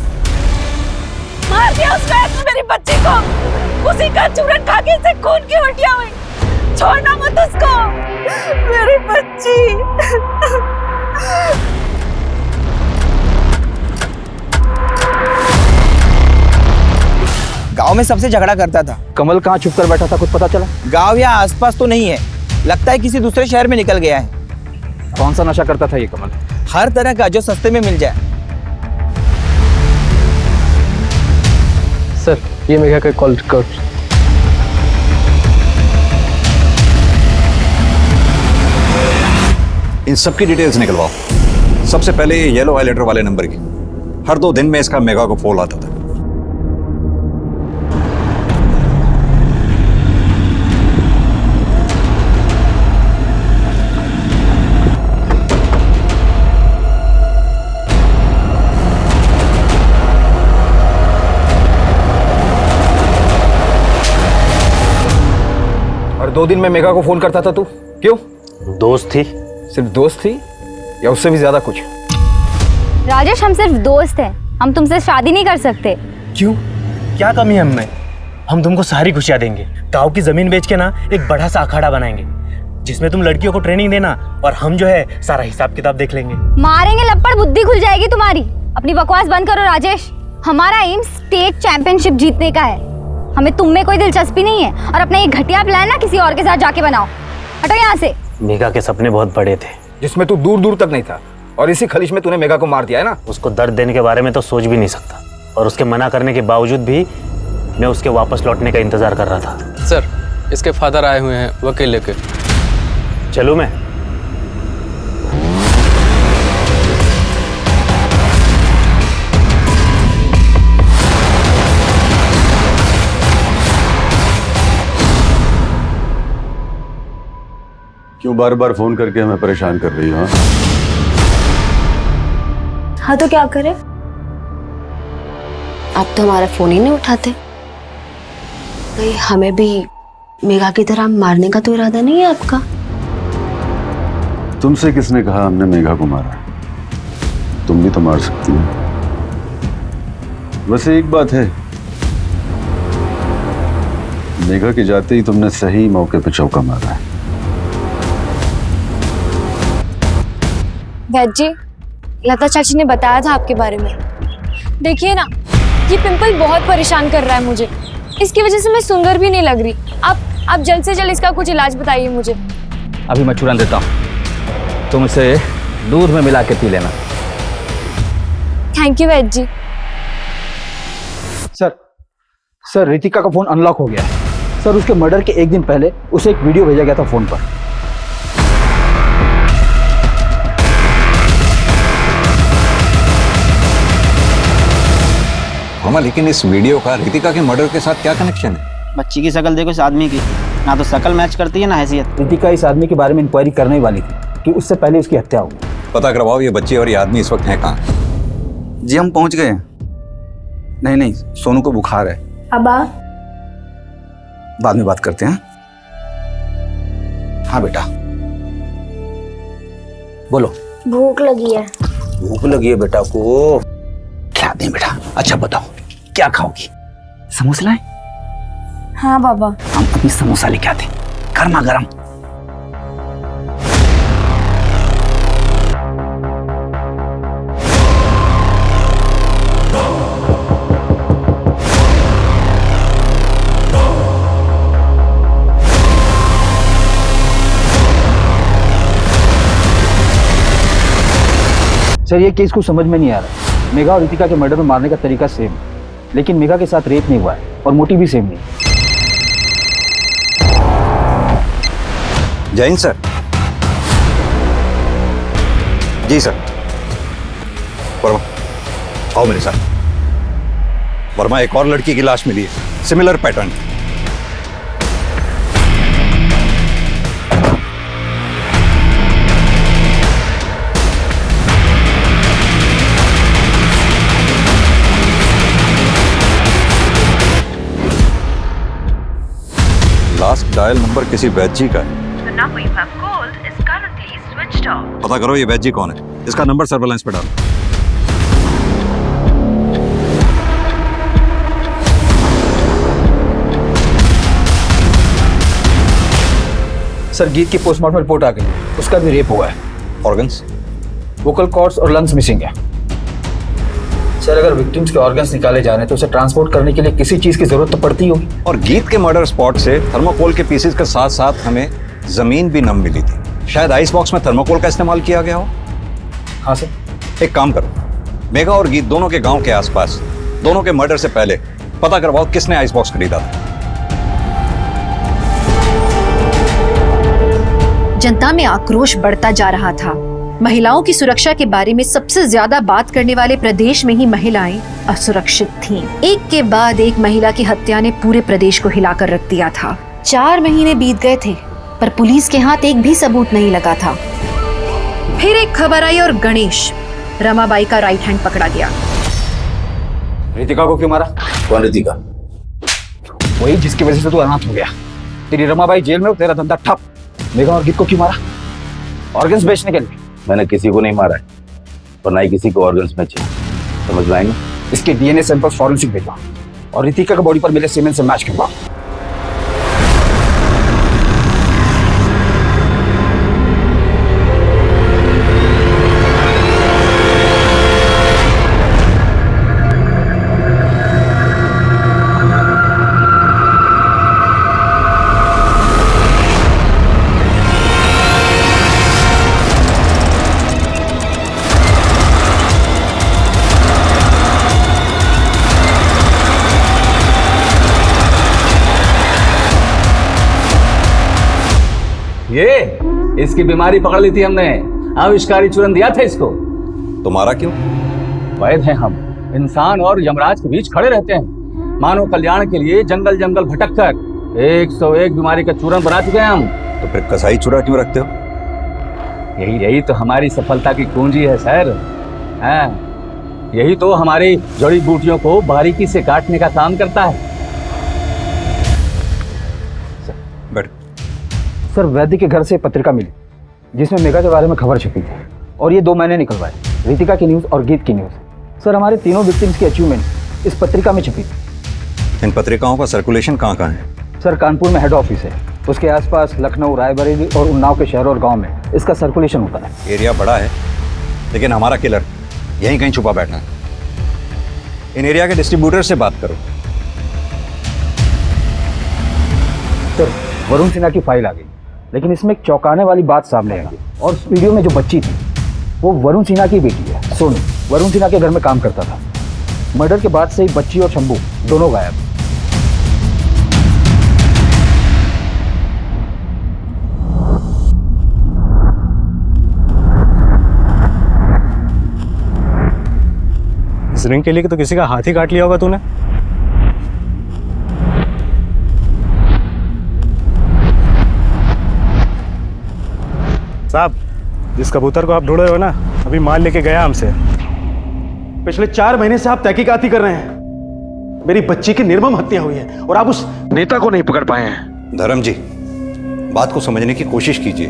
मार दिया उस रात में मेरी बच्ची को। उसी का चूरन खा के इसे खून की उल्टियां हुई। छोड़ना मत उसको, मेरी बच्ची। गांव में सबसे झगड़ा करता था। कमल कहाँ छुप कर बैठा था, कुछ पता चला? गांव या आसपास तो नहीं है, लगता है किसी दूसरे शहर में निकल गया है। कौन सा नशा करता था ये कमल? हर तरह का जो सस्ते में मिल जाए। सर, ये मेघा का कॉल रिकॉर्ड। इन सबकी डिटेल्स निकलवाओ। सबसे पहले ये येलो हाईलाइटर वाले नंबर की। हर 2 दिन में इसका मेघा को फोन आता था। और 2 दिन में मेघा को फोन करता था तू, क्यों? दोस्त थी। सिर्फ दोस्त थी या उससे भी ज्यादा कुछ? राजेश, हम सिर्फ दोस्त हैं, हम तुमसे शादी नहीं कर सकते। क्यों? क्या कमी है हमें? हम तुमको सारी खुशियाँ देंगे। गांव की जमीन बेच के ना एक बड़ा सा अखाड़ा बनाएंगे जिसमें तुम लड़कियों को ट्रेनिंग देना और हम जो है सारा हिसाब किताब देख लेंगे। मारेंगे लपड़, बुद्धि खुल जाएगी तुम्हारी। अपनी बकवास बंद करो राजेश। हमारा एम स्टेट चैंपियनशिप जीतने का है, हमें तुम में कोई दिलचस्पी नहीं है। और अपना ये घटिया प्लान ना किसी और के साथ जाके बनाओ। हटो यहाँ से। मेघा के सपने बहुत बड़े थे, जिसमें तू दूर दूर तक नहीं था, और इसी खलिश में तूने मेघा को मार दिया है ना। उसको दर्द देने के बारे में तो सोच भी नहीं सकता, और उसके मना करने के बावजूद भी मैं उसके वापस लौटने का इंतजार कर रहा था। सर, इसके फादर आए हुए हैं वकील लेके। चलूं मैं? क्यों बार बार फोन करके हमें परेशान कर रही हो? हाँ तो क्या करें? आप तो हमारा फोन ही नहीं उठाते। कहीं हमें भी मेघा की तरह मारने का तो इरादा नहीं है आपका? तुमसे किसने कहा हमने मेघा को मारा? तुम भी तो मार सकती हो। वैसे एक बात है, मेघा के जाते ही तुमने सही मौके पे चौका मारा है। वैद जी, लता चाची ने बताया था आपके बारे में। देखिए ना, ये पिंपल बहुत परेशान कर रहा है मुझे। इसकी वजह से मैं सुंदर भी नहीं लग रही। आप जल्द से जल्द इसका कुछ इलाज बताइए मुझे। अभी मैं चूरन देता हूँ, तुम इसे दूध में मिला के पी लेना। Thank you Vaid ji. Sir, Ritika का फोन अनलॉक हो गया है। सर, उसके मर्डर के एक दिन पहले उसे एक वीडियो भेजा गया था फोन पर। मामा लेकिन इस वीडियो का रितिका के मर्डर के साथ क्या कनेक्शन है? बच्ची की शक्ल देखो इस आदमी की, ना तो शक्ल मैच करती है ना हैसियत। रितिका इस आदमी के बारे में इंक्वायरी करने ही वाली थी कि उससे पहले उसकी हत्या हो गई। पता करवाओ ये बच्चे और ये आदमी इस वक्त हैं कहाँ? जी हम पहुंच गए हैं। नहीं सोनू को बुखार है। अबा बाद में बात करते हैं। हाँ बेटा बोलो। भूख लगी है। भूख लगी है बेटा को, क्या दें बेटा? अच्छा बताओ क्या खाओगी? समोसा लाएं? हाँ बाबा। हम अपनी समोसा लेके आते, गर्मा गर्म। सर ये केस को समझ में नहीं आ रहा। मेघा और रितिका के मर्डर में मारने का तरीका सेम, लेकिन मेघा के साथ रेप नहीं हुआ है और मोटिव भी सेम नहीं। जय हिंद सर। जी सर। वर्मा आओ मेरे साथ। वर्मा एक और लड़की की लाश मिली है, similar pattern. Last dial number किसी वैद्य जी का है। पता करो ये वैद्य जी कौन है, इसका नंबर सर्वेलेंस पे डालो। सर गीत की पोस्टमार्टम रिपोर्ट आ गई, उसका भी रेप हुआ है। ऑर्गन्स? वोकल कॉर्ड्स और लंग्स मिसिंग है। सर अगर विक्टिम्स के ऑर्गन्स निकाले जा रहे हैं तो उसे ट्रांसपोर्ट करने के लिए किसी चीज की जरूरत तो पड़ती होगी। और गीत के मर्डर स्पॉट से थर्मोकोल के पीसेस के साथ साथ हमें जमीन भी नम मिली थी। शायद आइस बॉक्स में थर्मोकोल का इस्तेमाल किया गया हो। हाँ सर। एक काम करो, मेघा और गीत दोनों के गांव के आसपास दोनों के मर्डर से पहले पता करवाओ किसने आइस बॉक्स खरीदा था। जनता में आक्रोश बढ़ता जा रहा था। महिलाओं की सुरक्षा के बारे में सबसे ज्यादा बात करने वाले प्रदेश में ही महिलाएं असुरक्षित थीं। एक के बाद एक महिला की हत्या ने पूरे प्रदेश को हिलाकर रख दिया था। 4 महीने बीत गए थे पर पुलिस के हाथ एक भी सबूत नहीं लगा था। फिर एक खबर आई और गणेश, रमाबाई का राइट हैंड पकड़ा गया। रितिका को क्यों मारा? कौन रितिका? वही जिसकी वजह से तू अनाथ हो गया। तेरी रमाबाई जेल में, तेरा धंधा ठप। मेघा और गीत को क्यों मारा? ऑर्गन्स बेचने के लिए। मैंने किसी को नहीं मारा है और ना ही किसी को ऑर्गन्स बेचे। समझ में आएंगे? इसके डीएनए सैंपल फॉरेंसिक भेजो और रितिका के बॉडी पर मिले सीमेंट से मैच करवाओ। ये इसकी बीमारी पकड़ ली थी हमने, आविष्कारी चूरन दिया था इसको। तुम्हारा क्यों? वैद हैं हम, इंसान और यमराज के बीच खड़े रहते हैं। मानव कल्याण के लिए जंगल जंगल भटक कर 101 बीमारी का चूरन बना चुके हैं हम। तो फिर कसाई चूरा क्यों रखते हो? यही तो हमारी सफलता की कुंजी है सर। हाँ, यही तो हमारी जड़ी बूटियों को बारीकी से काटने का काम करता है। सर वैद्य के घर से पत्रिका मिली जिसमें मेघा के बारे में खबर छपी थी और ये 2 महीने निकलवाए, रितिका की न्यूज़ और गीत की न्यूज़। सर हमारे तीनों विक्टिम्स की अचीवमेंट इस पत्रिका में छपी थी। इन पत्रिकाओं का सर्कुलेशन कहाँ कहाँ है? सर कानपुर में हेड ऑफिस है, उसके आसपास लखनऊ, रायबरेली और उन्नाव के शहरों और गाँव में इसका सर्कुलेशन होता है। एरिया बड़ा है लेकिन हमारा किलर यहीं कहीं छुपा बैठा है। इन एरिया के डिस्ट्रीब्यूटर से बात करो। सर वरुण सिन्हा की फाइल आ गई, लेकिन इसमें एक चौंकाने वाली बात सामने आई और उस वीडियो में जो बच्ची थी वो वरुण सिन्हा की बेटी है, सोनू। वरुण सिन्हा के घर में काम करता था। मर्डर के बाद से ही बच्ची और शंभू दोनों गायब। इस रिंग के लिए तो किसी का हाथ ही काट लिया होगा तूने। साहब, जिस कबूतर को आप ढूंढ रहे हो ना, अभी माल लेके गया हमसे। पिछले 4 महीने से आप तहकीकात कर रहे हैं। मेरी बच्ची की निर्मम हत्या हुई है और आप उस नेता को नहीं पकड़ पाए हैं। धर्म जी, बात को समझने की कोशिश कीजिए।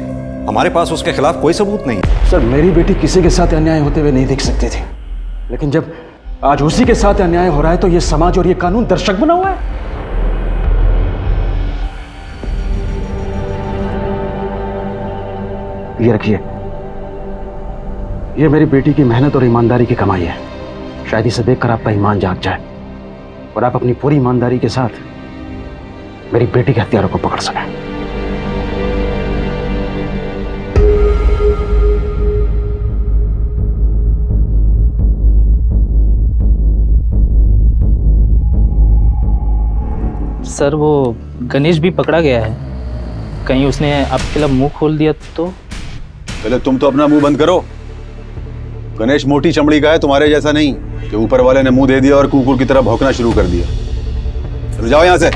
हमारे पास उसके खिलाफ कोई सबूत नहीं है। सर, मेरी बेटी किसी के साथ अन्याय होते हुए नहीं देख सकती थी, लेकिन जब आज उसी के साथ अन्याय हो रहा है तो ये समाज और ये कानून दर्शक बना हुआ है। ये रखिए, ये मेरी बेटी की मेहनत और ईमानदारी की कमाई है। शायद इसे देखकर आपका ईमान जाग जाए और आप अपनी पूरी ईमानदारी के साथ मेरी बेटी के हत्यारों को पकड़ सकें। सर, वो गणेश भी पकड़ा गया है। कहीं उसने आपके खिलाफ मुंह खोल दिया तो? पहले तुम तो अपना मुंह बंद करो। गणेश मोटी चमड़ी का है, तुम्हारे जैसा नहीं कि ऊपर वाले ने मुंह दे दिया और कुकुर की तरह भौंकना शुरू कर दिया। चलो जाओ यहां से।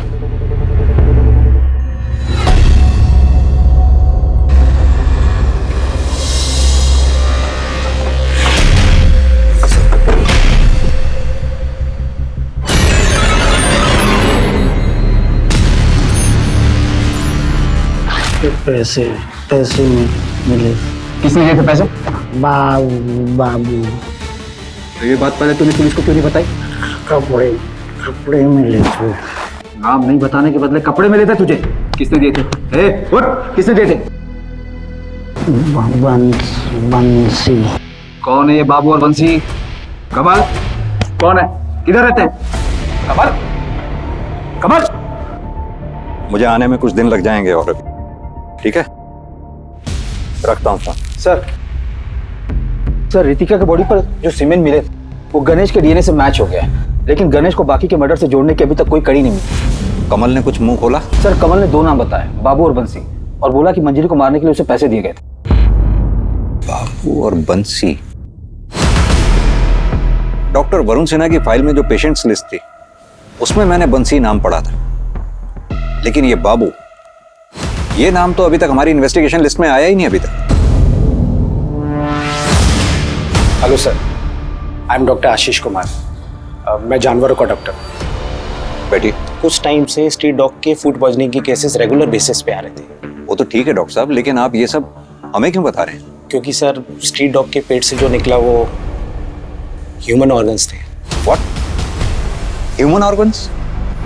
पैसे पैसे मिले। किसने दिए थे पैसे? बाबू। तो ये बात पहले तूने पुलिस को क्यों नहीं बताई? कपड़े मिले थे। नाम नहीं बताने के बदले कपड़े मिले थे तुझे। किसने दिए थे? उठ, किसने दिए थे? बंसी। कौन है ये बाबू और बंसी? कमल कौन है? किधर रहते हैं? कमल, कमल। मुझे आने में कुछ दिन लग जाएंगे और अभी ठीक है, रखता हूँ फोन। सर, रितिका के बॉडी पर जो सीमेंट मिले वो गणेश के डीएनए से मैच हो गया है, लेकिन गणेश को बाकी के मर्डर से जोड़ने की अभी तक कोई कड़ी नहीं मिली। कमल ने कुछ मुंह खोला? सर, कमल ने 2 नाम बताए, बाबू और बंसी, और बोला कि मंजरी को मारने के लिए उसे पैसे दिए गए थे। बाबू और बंसी? डॉक्टर वरुण सिन्हा की फाइल में जो पेशेंट्स लिस्ट थी उसमें मैंने बंसी नाम पढ़ा था, लेकिन ये बाबू, ये नाम तो अभी तक हमारी इन्वेस्टिगेशन लिस्ट में आया ही नहीं अभी तक। Hello sir, I am doctor Ashish Kumar. मैं जानवरों का डॉक्टर। बैठिए। कुछ टाइम से स्ट्रीट डॉग के फूड पॉइजनिंग के केसेस रेगुलर बेसिस पे आ रहे थे। वो तो ठीक है डॉक्टर साहब, लेकिन आप ये सब हमें क्यों बता रहे हैं? क्योंकि सर, स्ट्रीट डॉग के पेट से जो निकला वो ह्यूमन ऑर्गन्स थे। व्हाट? Human organs?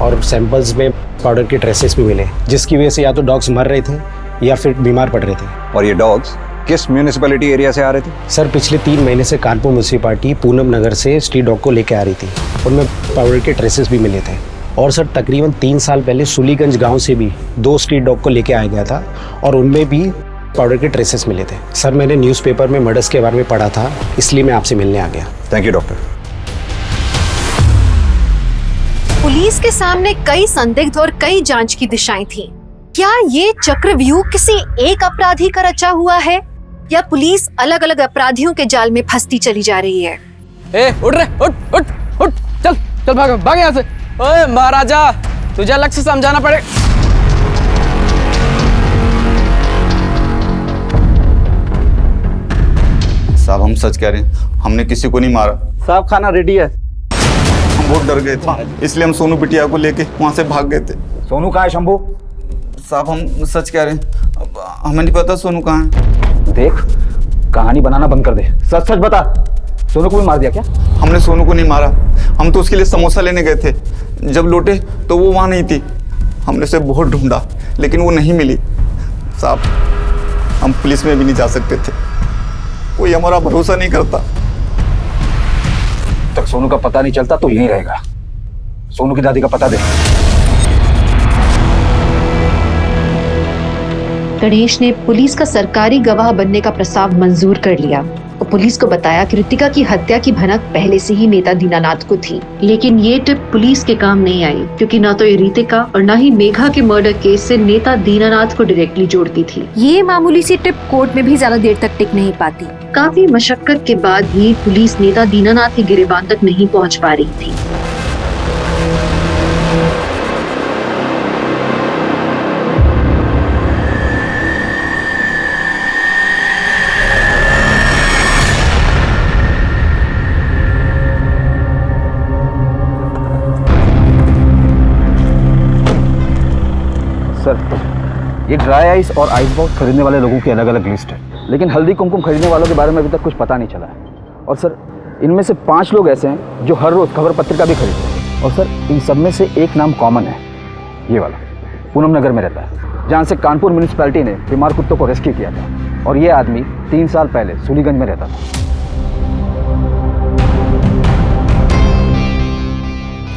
और सैंपल्स में पाउडर के ट्रेसेस भी मिले, जिसकी वजह से या तो डॉग्स मर रहे थे या फिर बीमार पड़ रहे थे। और ये डॉग्स किस म्यूनिसिपैलिटी एरिया से आ रहे थे? सर, पिछले 3 महीने से कानपुर म्यूनिसिपैलिटी पूनम नगर से स्ट्रीट डॉग को लेकर आ रही थी। उनमें पाउडर के ट्रेसेस भी मिले थे। और सर, तकरीबन 3 साल पहले सुलीगंज गांव से भी 2 स्ट्रीट डॉग को लेकर आया गया था और उनमें भी पाउडर के ट्रेसेस मिले थे। सर, मैंने न्यूज़पेपर में मर्डर्स के बारे में पढ़ा था, इसलिए मैं आपसे मिलने आ गया। Thank you doctor. पुलिस के सामने कई संदिग्ध और कई जांच की दिशाएं थीं। क्या ये चक्रव्यूह किसी एक अपराधी का रचा हुआ है या पुलिस अलग अलग अपराधियों के जाल में फंसती चली जा रही है? उठ रे, उठ, चल भाग यहाँ से। ओए महाराजा, तुझे अलग से समझाना पड़े। साहब, हम सच कह रहे हैं, हमने किसी को नहीं मारा। साहब, खाना रेडी है। हम बहुत डर गए थे, इसलिए हम सोनू बिटिया को लेके वहां से भाग गए थे। सोनू कहाँ है शंभू? साहब, हम सच कह रहे हैं, हमें नहीं पता सोनू कहाँ है। देख, कहानी बनाना बंद कर दे, सच सच बता, सोनू को भी मार दिया क्या? हमने सोनू को नहीं मारा, हम तो उसके लिए समोसा लेने गए थे। जब लौटे तो वो वहाँ नहीं थी। हमने उसे बहुत ढूंढा लेकिन वो नहीं मिली। साहब, हम पुलिस में भी नहीं जा सकते थे, कोई हमारा भरोसा नहीं करता। तक सोनू का पता नहीं चलता तो यहीं रहेगा। सोनू की दादी का पता दे। गणेश ने पुलिस का सरकारी गवाह बनने का प्रस्ताव मंजूर कर लिया और पुलिस को बताया कि ऋतिका की हत्या की भनक पहले से ही नेता दीनानाथ को थी। लेकिन ये टिप पुलिस के काम नहीं आई, क्योंकि ना तो ये ऋतिका और ना ही मेघा के मर्डर केस से नेता दीनानाथ को डायरेक्टली जोड़ती थी। ये मामूली सी टिप कोर्ट में भी ज्यादा देर तक टिक नहीं पाती। काफी मशक्कत के बाद भी पुलिस नेता दीनानाथ के गिरेबान तक नहीं पहुँच पा रही थी। सर, ये ड्राई आइस और आइस बॉक्स खरीदने वाले लोगों की अलग अलग लिस्ट है, लेकिन हल्दी कुमकुम खरीदने वालों के बारे में अभी तक कुछ पता नहीं चला है। और सर, इनमें से 5 लोग ऐसे हैं जो हर रोज खबर पत्रिका भी खरीदते हैं। और सर, इन सब में से एक नाम कॉमन है, ये वाला, पूनम नगर में रहता है, जहाँ से कानपुर म्यूनिसिपैलिटी ने बीमार कुत्तों को रेस्क्यू किया था। और ये आदमी 3 साल पहले सूलीगंज में रहता था।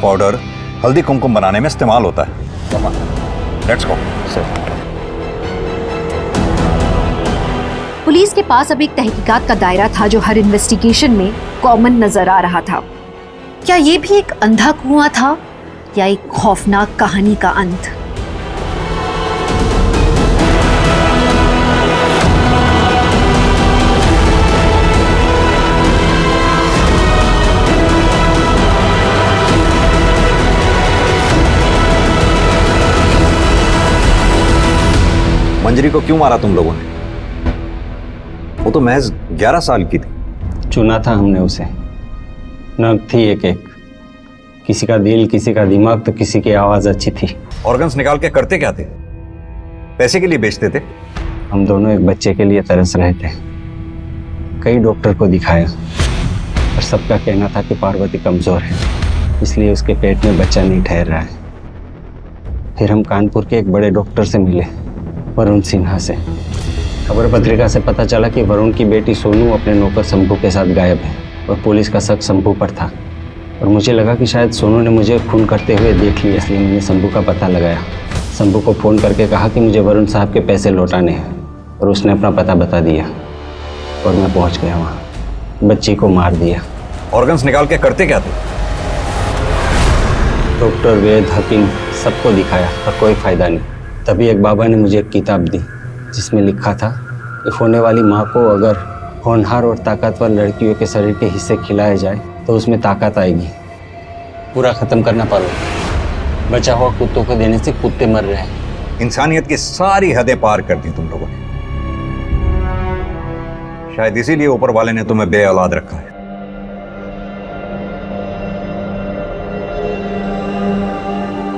पाउडर हल्दी कुमकुम बनाने में इस्तेमाल होता है। Let's go. सर, पुलिस के पास अब एक तहकीकात का दायरा था जो हर इन्वेस्टिगेशन में कॉमन नजर आ रहा था। क्या ये भी एक अंधा कुआं था या एक खौफनाक कहानी का अंत? मंजरी को क्यों मारा तुम लोगों ने? वो तो महज 11 साल की थी। चुना था हमने उसे, नग थी एक एक, किसी का दिल, किसी का दिमाग, तो किसी की आवाज अच्छी थी। ऑर्गन्स निकाल के करते क्या थे? पैसे के लिए बेचते थे? हम दोनों एक बच्चे के लिए तरस रहे थे। कई डॉक्टर को दिखाया, और सबका कहना था कि पार्वती कमजोर है, इसलिए उसके पेट में बच्चा नहीं ठहर रहा है। फिर हम कानपुर के एक बड़े डॉक्टर से मिले, वरुण सिन्हा से। खबर पत्रिका से पता चला कि वरुण की बेटी सोनू अपने नौकर शंभू के साथ गायब है, और पुलिस का शक शंभू पर था। और मुझे लगा कि शायद सोनू ने मुझे खून करते हुए देख लिया, इसलिए मैंने शंभू का पता लगाया। शंभू को फ़ोन करके कहा कि मुझे वरुण साहब के पैसे लौटाने हैं, और उसने अपना पता बता दिया, और मैं पहुंच गया वहाँ। बच्ची को मार दिया। ऑर्गन्स निकाल के करते क्या थे? डॉक्टर, वैद, हकीम सबको दिखाया, पर कोई फ़ायदा नहीं। तभी एक बाबा ने मुझे एक किताब दी, जिसमें लिखा था कि होने वाली माँ को अगर होनहार और ताकतवर लड़कियों के शरीर के हिस्से खिलाए जाए तो उसमें ताकत आएगी। पूरा ख़त्म करना पारो। बचा हुआ कुत्तों को देने से कुत्ते मर रहे हैं। इंसानियत की सारी हदें पार कर दी तुम लोगों ने। शायद इसीलिए ऊपर वाले ने तुम्हें बे औलाद रखा है।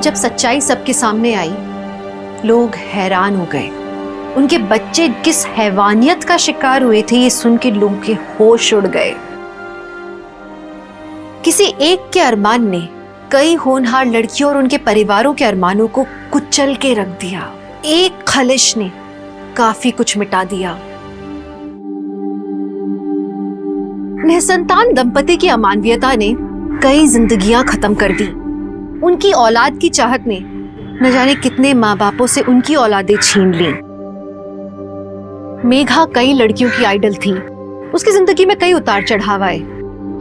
जब सच्चाई सबके सामने आई, लोग हैरान हो गए। उनके बच्चे किस हैवानियत का शिकार हुए थे, ये सुन के लोगों के होश उड़ गए। किसी एक के अरमान ने कई होनहार लड़कियों और उनके परिवारों के अरमानों को कुचल के रख दिया। एक खलिश ने काफी कुछ मिटा दिया। निसंतान दंपति की अमानवीयता ने कई जिंदगियां खत्म कर दी। उनकी औलाद की चाहत ने न जाने कितने माँ बापों से उनकी औलादें छीन ली। मेघा कई लड़कियों की आइडल थी। उसकी जिंदगी में कई उतार चढ़ाव आए।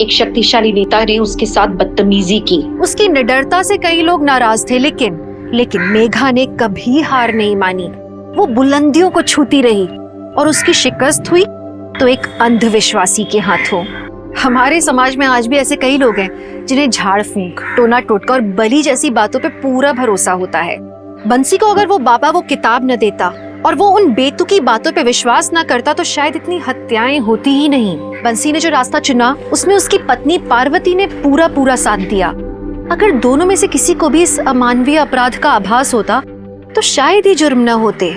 एक शक्तिशाली नेता ने उसके साथ बदतमीजी की। उसकी निडरता से कई लोग नाराज थे, लेकिन मेघा ने कभी हार नहीं मानी। वो बुलंदियों को छूती रही, और उसकी शिकस्त हुई तो एक अंधविश्वासी के हाथों। हमारे समाज में आज भी ऐसे कई लोग हैं जिन्हें झाड़ फूंक, टोना टोटका और बलि जैसी बातों पे पूरा भरोसा होता है। बंसी को अगर वो बाबा वो किताब न देता और वो उन बेतुकी बातों पे विश्वास न करता तो शायद इतनी हत्याएं होती ही नहीं। बंसी ने जो रास्ता चुना उसमें उसकी पत्नी पार्वती ने पूरा साथ दिया। अगर दोनों में से किसी को भी इस अमानवीय अपराध का आभास होता तो शायद ये जुर्म न होते।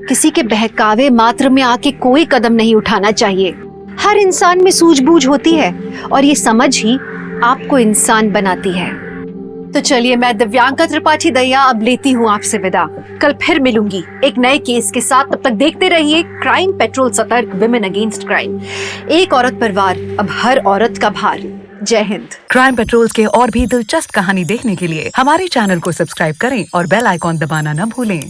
किसी के बहकावे मात्र में आके कोई कदम नहीं उठाना चाहिए। हर इंसान में सूझबूझ होती है, और ये समझ ही आपको इंसान बनाती है। तो चलिए, मैं दिव्यांका त्रिपाठी दहिया अब लेती हूँ आपसे विदा। कल फिर मिलूंगी एक नए केस के साथ। तब तक देखते रहिए क्राइम पेट्रोल, सतर्क, विमेन अगेंस्ट क्राइम। एक औरत पर वार, अब हर औरत का भार। जय हिंद। क्राइम पेट्रोल के और भी दिलचस्प कहानी देखने के लिए हमारे चैनल को सब्सक्राइब करें और बेल आइकॉन दबाना न भूलें।